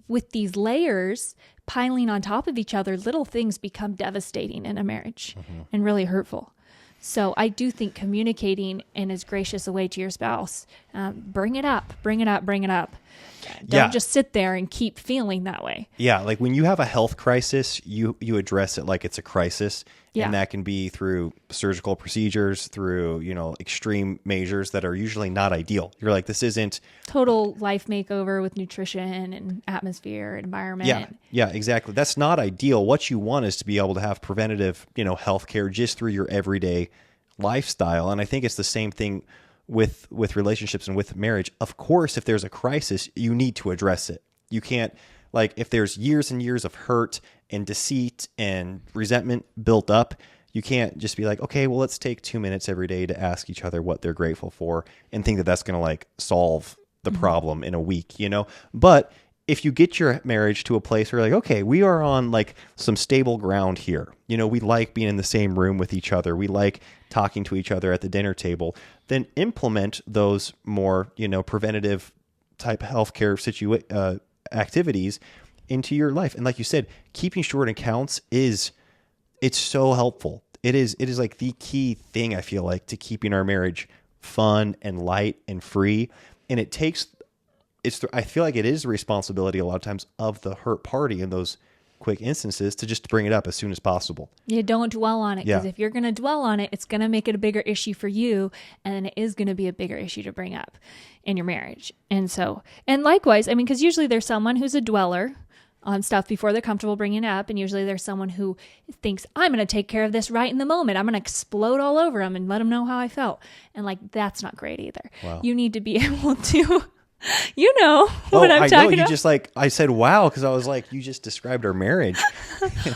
with these layers piling on top of each other, little things become devastating in a marriage and really hurtful. So I do think communicating in as gracious a way to your spouse, bring it up. Don't just sit there and keep feeling that way. Yeah, like when you have a health crisis, you address it like it's a crisis. Yeah. And that can be through surgical procedures, through, you know, extreme measures that are usually not ideal. You're like, this isn't... Total life makeover with nutrition and atmosphere and environment. Yeah, exactly. That's not ideal. What you want is to be able to have preventative, you know, healthcare just through your everyday lifestyle. And I think it's the same thing with relationships and with marriage. Of course, if there's a crisis, you need to address it. You can't... Like if there's years and years of hurt and deceit and resentment built up, you can't just be like, okay, well, let's take 2 minutes every day to ask each other what they're grateful for and think that that's going to like solve the problem in a week, you know? But if you get your marriage to a place where you're like, okay, we are on like some stable ground here. You know, we like being in the same room with each other. We like talking to each other at the dinner table. Then implement those more, you know, preventative type healthcare activities into your life. And like you said, keeping short accounts it's so helpful. It is like the key thing, I feel like, to keeping our marriage fun and light and free. And I feel like it is the responsibility a lot of times of the hurt party in those quick instances to just bring it up as soon as possible. Yeah, don't dwell on it, because if you're going to dwell on it, it's going to make it a bigger issue for you, and it is going to be a bigger issue to bring up in your marriage. And likewise, I mean, because usually there's someone who's a dweller on stuff before they're comfortable bringing it up, and usually there's someone who thinks, I'm going to take care of this right in the moment. I'm going to explode all over them and let them know how I felt. And like, that's not great either. Wow. You need to be able to... You know what I'm talking about. You just like, I said, wow, because I was like, you just described our marriage.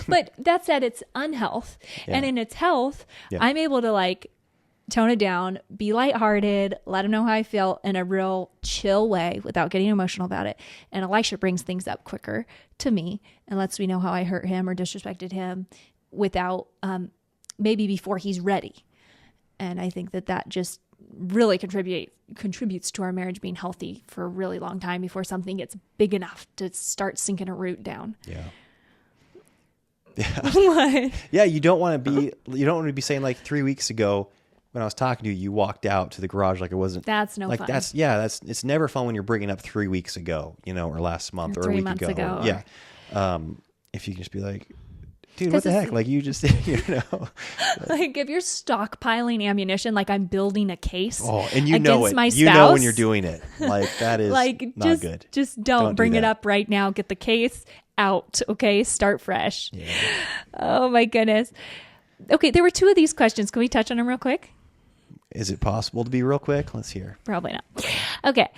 But that said, it's unhealth. Yeah. And in its health, I'm able to like tone it down, be lighthearted, let him know how I feel in a real chill way without getting emotional about it. And Elisha brings things up quicker to me and lets me know how I hurt him or disrespected him without, maybe before he's ready. And I think that just really contributes to our marriage being healthy for a really long time before something gets big enough to start sinking a root down. Yeah. What? Yeah, you don't want to be saying like 3 weeks ago when I was talking to you, you walked out to the garage like it wasn't. That's no like fun. It's never fun when you're bringing up 3 weeks ago, you know, or last month or a week 3 months ago. Yeah. If you can just be like, dude, what the heck? Like you just, you know. Like if you're stockpiling ammunition, like I'm building a case. Oh, and you know it. My spouse, you know when you're doing it. Like that is like, not good. Just don't bring it up right now. Get the case out. Okay. Start fresh. Yeah. Oh my goodness. Okay. There were 2 of these questions. Can we touch on them real quick? Is it possible to be real quick? Let's hear. Probably not. Okay.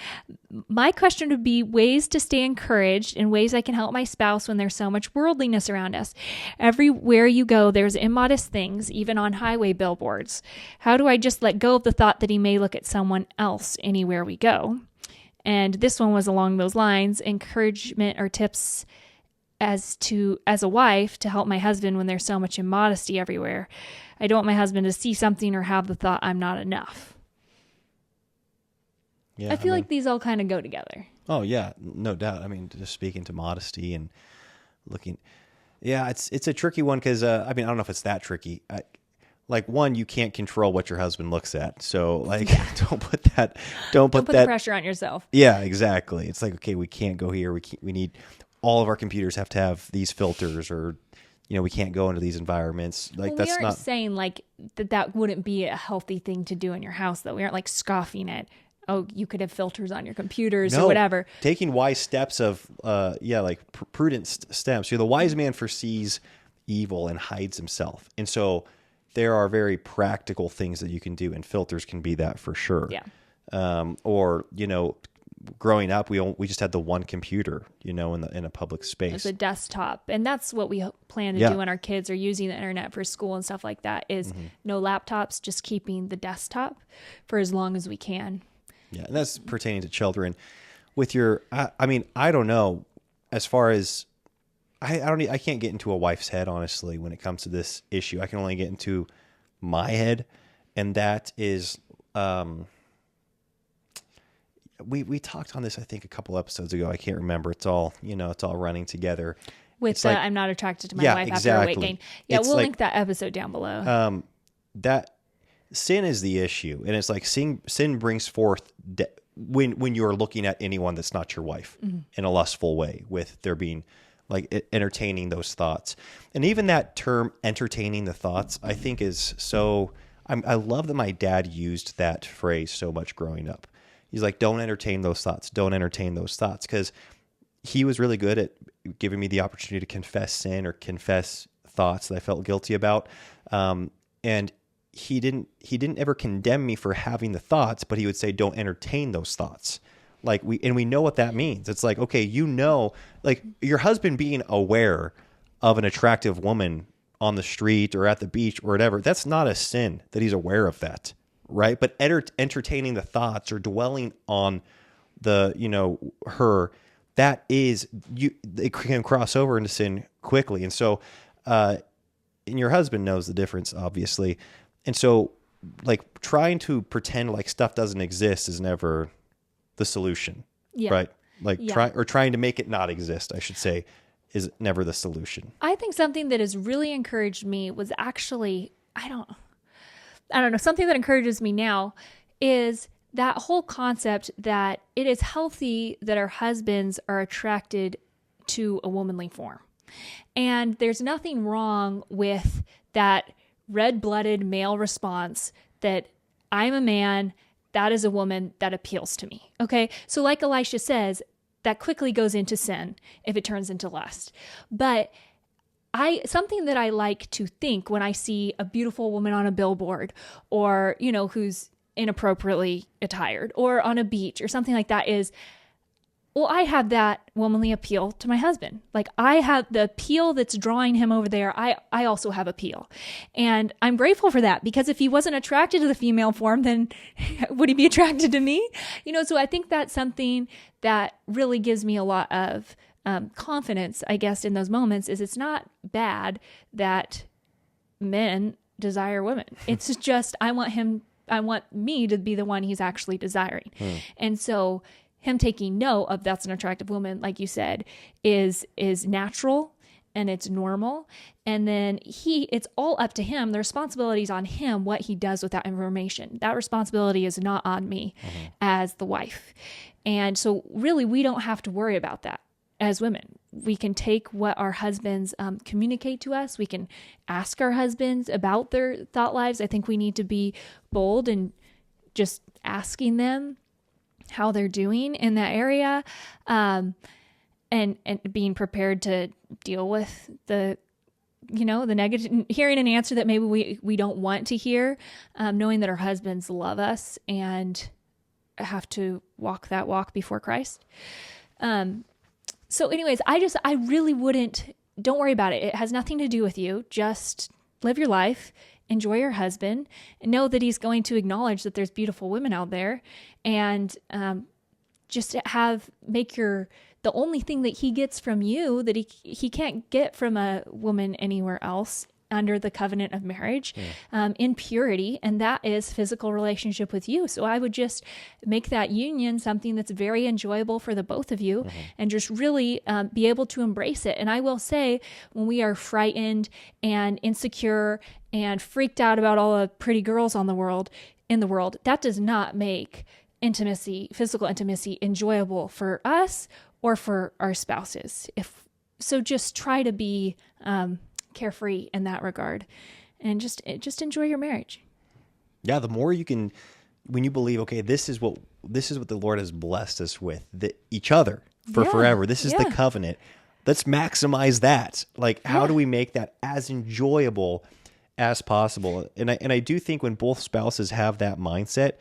My question would be ways to stay encouraged and ways I can help my spouse when there's so much worldliness around us. Everywhere you go, there's immodest things, even on highway billboards. How do I just let go of the thought that he may look at someone else anywhere we go? And this one was along those lines, encouragement or tips as a wife to help my husband when there's so much immodesty everywhere. I don't want my husband to see something or have the thought I'm not enough. Yeah, I feel like these all kind of go together. Oh yeah, no doubt. I mean, just speaking to modesty and looking, yeah, it's a tricky one because I don't know if it's that tricky. Like one, you can't control what your husband looks at, so like don't put the pressure on yourself. Yeah, exactly. It's like, okay, we can't go here. We need all of our computers have to have these filters, or you know, we can't go into these environments. Like that's not saying like that wouldn't be a healthy thing to do in your house, though. We aren't like scoffing at, oh, you could have filters on your computers or whatever. Taking wise steps of, prudent steps. The wise man foresees evil and hides himself. And so there are very practical things that you can do, and filters can be that for sure. Yeah. Or, growing up, we just had the one computer, in a public space. It's a desktop. And that's what we plan to do when our kids are using the internet for school and stuff like that is no laptops, just keeping the desktop for as long as we can. Yeah. And that's pertaining to children. With your, I don't know, as far as, I can't get into a wife's head, honestly, when it comes to this issue. I can only get into my head. And that is, we talked on this, I think, a couple episodes ago. I can't remember. It's all, it's all running together. With I'm not attracted to my wife after a weight gain. Yeah, we'll link that episode down below. That sin is the issue. And it's like sin brings forth when you're looking at anyone that's not your wife in a lustful way, with there being like entertaining those thoughts. And even that term, entertaining the thoughts, I think is so, I love that my dad used that phrase so much growing up. He's like, don't entertain those thoughts. Don't entertain those thoughts. Because he was really good at giving me the opportunity to confess sin or confess thoughts that I felt guilty about. And he didn't ever condemn me for having the thoughts, but he would say, don't entertain those thoughts. Like we know what that means. It's like, okay, like your husband being aware of an attractive woman on the street or at the beach or whatever, that's not a sin that he's aware of that. Right. But entertaining the thoughts or dwelling on the, her, that is, it can cross over into sin quickly. And so, and your husband knows the difference, obviously. And so like trying to pretend like stuff doesn't exist is never the solution. Yeah. Right. Like trying to make it not exist, I should say, is never the solution. I think something that has really encouraged me was actually, I don't know, something that encourages me now is that whole concept that it is healthy that our husbands are attracted to a womanly form. And there's nothing wrong with that red-blooded male response that I'm a man, that is a woman, that appeals to me. Okay? So like Elisha says, that quickly goes into sin if it turns into lust. But something that I like to think when I see a beautiful woman on a billboard or, who's inappropriately attired or on a beach or something like that is, well, I have that womanly appeal to my husband. Like I have the appeal that's drawing him over there. I also have appeal. And I'm grateful for that because if he wasn't attracted to the female form, then would he be attracted to me? So I think that's something that really gives me a lot of confidence, I guess, in those moments is it's not bad that men desire women. It's just, I want me to be the one he's actually desiring. And so him taking note of that's an attractive woman, like you said, is natural and it's normal. And then it's all up to him. The responsibility is on him, what he does with that information. That responsibility is not on me as the wife. And so really, we don't have to worry about that as women. We can take what our husbands communicate to us. We can ask our husbands about their thought lives. I think we need to be bold and just asking them how they're doing in that area, and being prepared to deal with the negative, hearing an answer that maybe we don't want to hear, knowing that our husbands love us and have to walk that walk before Christ. So anyways, I really don't worry about it. It has nothing to do with you. Just live your life, enjoy your husband, and know that he's going to acknowledge that there's beautiful women out there, and just the only thing that he gets from you that he can't get from a woman anywhere else under the covenant of marriage, in purity, and that is physical relationship with you. So I would just make that union something that's very enjoyable for the both of you, and just really be able to embrace it. And I will say, when we are frightened and insecure and freaked out about all the pretty girls in the world, that does not make physical intimacy enjoyable for us or for our spouses. So just try to be carefree in that regard, and just enjoy your marriage. Yeah, the more you can, when you believe, okay, this is what the Lord has blessed us with, each other for forever. This is the covenant. Let's maximize that. Like, how do we make that as enjoyable as possible. And I do think when both spouses have that mindset,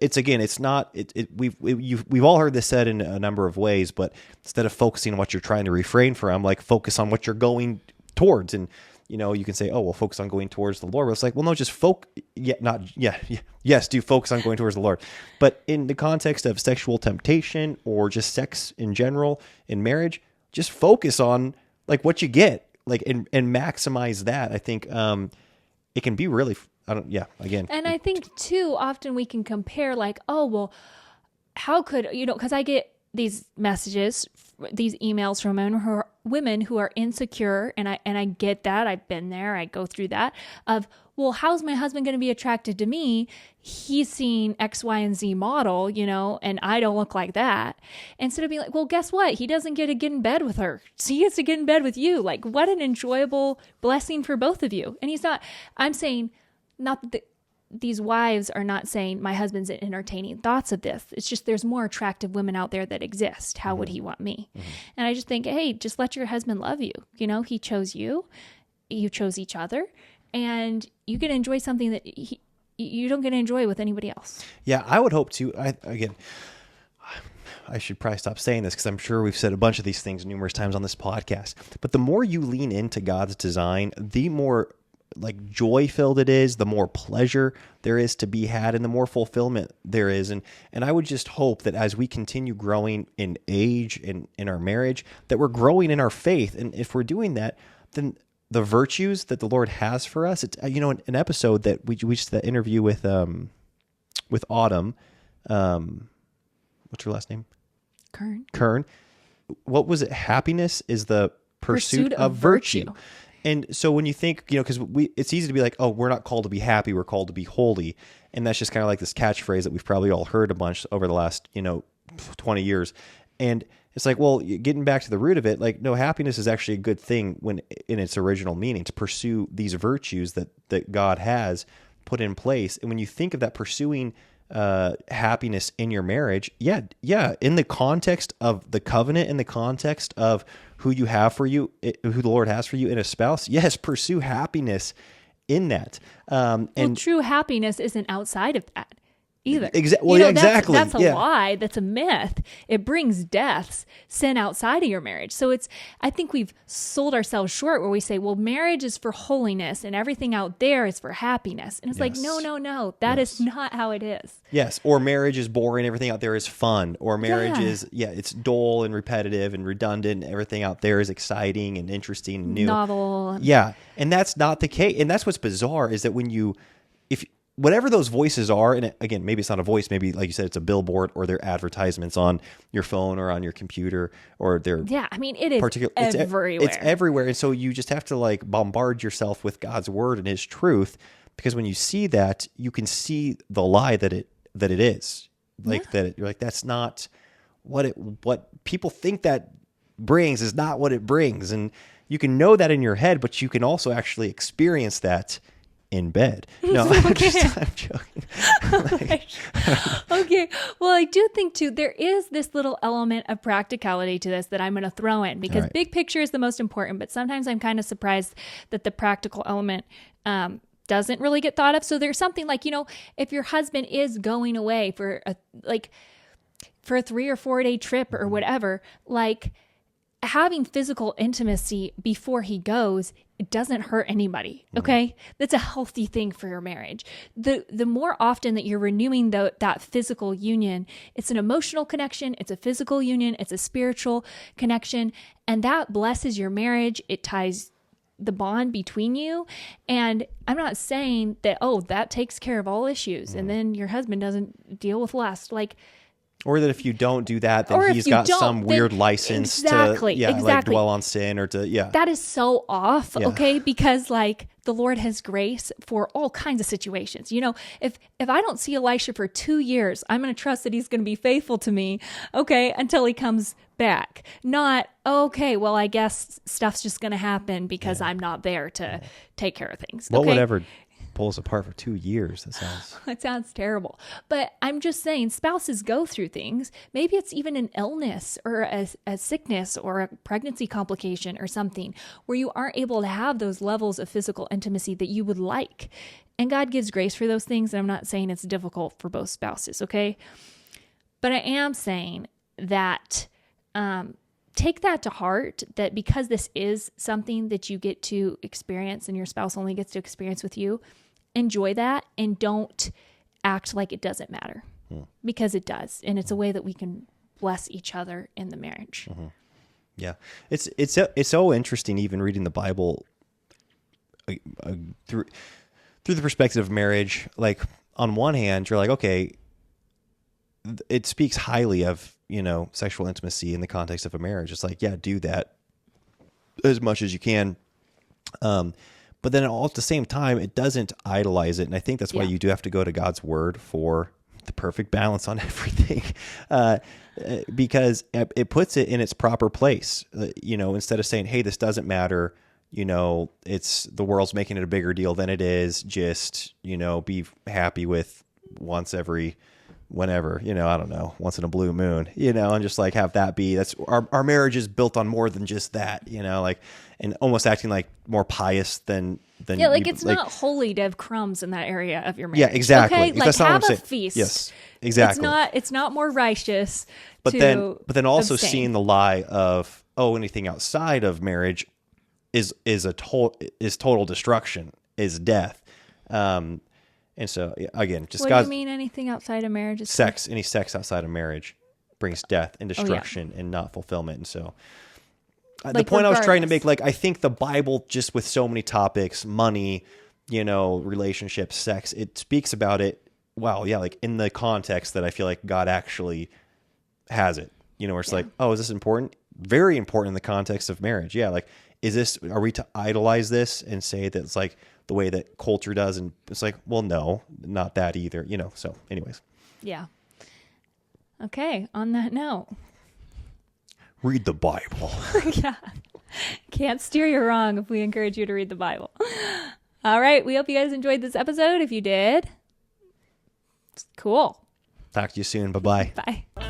it's not, we've all heard this said in a number of ways, but instead of focusing on what you're trying to refrain from, like focus on what you're going towards. And, you can say, oh, well, focus on going towards the Lord. But it's like, well, no, just yes, do focus on going towards the Lord. But in the context of sexual temptation or just sex in general in marriage, just focus on like what you get, like, and maximize that. I think, it can be really, again. And I think too, often we can compare like, oh, well, how could, because I get these messages, these emails from women who are insecure. And I get that. I've been there. I go through that of, well, how's my husband going to be attracted to me? He's seen X, Y, and Z model, and I don't look like that. Instead of being like, well, guess what? He doesn't get to get in bed with her. So he gets to get in bed with you. Like, what an enjoyable blessing for both of you. And I'm saying, not that these wives are not saying my husband's entertaining thoughts of this. It's just there's more attractive women out there that exist. How would he want me? Mm-hmm. And I just think, hey, just let your husband love you. He chose you. You chose each other. And you get to enjoy something that you don't get to enjoy with anybody else. Yeah, I would hope to. I should probably stop saying this because I'm sure we've said a bunch of these things numerous times on this podcast. But the more you lean into God's design, the more like joy-filled it is, the more pleasure there is to be had, and the more fulfillment there is. And I would just hope that as we continue growing in age and in our marriage, that we're growing in our faith. And if we're doing that, then the virtues that the Lord has for us, it's, an episode that we just that interview with Autumn, what's her last name? Kern. What was it? Happiness is the pursuit of virtue. And so when you think, because it's easy to be like, oh, we're not called to be happy, we're called to be holy. And that's just kind of like this catchphrase that we've probably all heard a bunch over the last, 20 years. And it's like, well, getting back to the root of it, like, no, happiness is actually a good thing when in its original meaning, to pursue these virtues that God has put in place. And when you think of that pursuing happiness in your marriage, in the context of the covenant, in the context of who you have for you, who the Lord has for you in a spouse, yes, pursue happiness in that. And true happiness isn't outside of that either. Exactly. That's a lie. That's a myth. It brings deaths, sin outside of your marriage. So I think we've sold ourselves short where we say, well, marriage is for holiness and everything out there is for happiness. And it's like, no, that is not how it is. Yes. Or marriage is boring. Everything out there is fun. Or marriage is, it's dull and repetitive and redundant. Everything out there is exciting and interesting and new. Novel. Yeah. And that's not the case. And that's what's bizarre is that whatever those voices are, and again, maybe it's not a voice, maybe like you said, it's a billboard or they're advertisements on your phone or on your computer or they're it is everywhere. It's everywhere. And so you just have to like bombard yourself with God's word and his truth, because when you see that, you can see the lie that it is. Like you're like, that's not what people think that brings is not what it brings. And you can know that in your head, but you can also actually experience that in bed. No, I'm joking. Okay. Well, I do think too, there is this little element of practicality to this that I'm going to throw in because big picture is the most important, but sometimes I'm kind of surprised that the practical element, doesn't really get thought of. So there's something like, if your husband is going away for a 3 or 4 day trip or whatever, like having physical intimacy before he goes, it doesn't hurt anybody. Okay. That's a healthy thing for your marriage. The more often that you're renewing that physical union, it's an emotional connection. It's a physical union. It's a spiritual connection. And that blesses your marriage. It ties the bond between you. And I'm not saying that, that takes care of all issues. And then your husband doesn't deal with lust. Or that if you don't do that, then he's got some weird license to like dwell on sin or to, That is so off, okay? Because the Lord has grace for all kinds of situations. If I don't see Elisha for 2 years, I'm going to trust that he's going to be faithful to me, okay, until he comes back. Not, okay, well, I guess stuff's just going to happen because I'm not there to take care of things. What would ever pull us apart for 2 years. That sounds... That sounds terrible. But I'm just saying spouses go through things. Maybe it's even an illness or a sickness or a pregnancy complication or something where you aren't able to have those levels of physical intimacy that you would like. And God gives grace for those things. And I'm not saying it's difficult for both spouses, okay? But I am saying that take that to heart, that because this is something that you get to experience and your spouse only gets to experience with you, enjoy that and don't act like it doesn't matter because it does. And it's a way that we can bless each other in the marriage. Mm-hmm. Yeah. It's so interesting, even reading the Bible through the perspective of marriage. Like on one hand, you're like, okay, it speaks highly of, sexual intimacy in the context of a marriage. It's like, yeah, do that as much as you can. But then all at the same time, it doesn't idolize it. And I think that's why you do have to go to God's word for the perfect balance on everything. Because it puts it in its proper place. Instead of saying, hey, this doesn't matter, it's the world's making it a bigger deal than it is. Just, be happy with once every whenever, I don't know, once in a blue moon, and just like have that be, that's our marriage is built on more than just that, and almost acting like more pious than it's not holy to have crumbs in that area of your marriage. Yeah, exactly. Okay? Like that's not have what I'm a saying. feast. Yes, exactly. It's not more righteous. But then also abstain. seeing the lie of, anything outside of marriage is total destruction, is death. And so, again, just what God's... do you mean anything outside of marriage? Is sex. Any sex outside of marriage brings death and destruction and not fulfillment. And so the point I was trying to make, like, I think the Bible, just with so many topics, money, relationships, sex, it speaks about it, like in the context that I feel like God actually has it, where it's like, oh, is this important? Very important in the context of marriage. Yeah, like, are we to idolize this and say that it's like the way that culture does? And it's like, well, no, not that either, so anyways. Yeah. Okay. On that note, read the Bible. Yeah. Can't steer you wrong if we encourage you to read the Bible. All right. We hope you guys enjoyed this episode. If you did, cool. Talk to you soon. Bye-bye. Bye.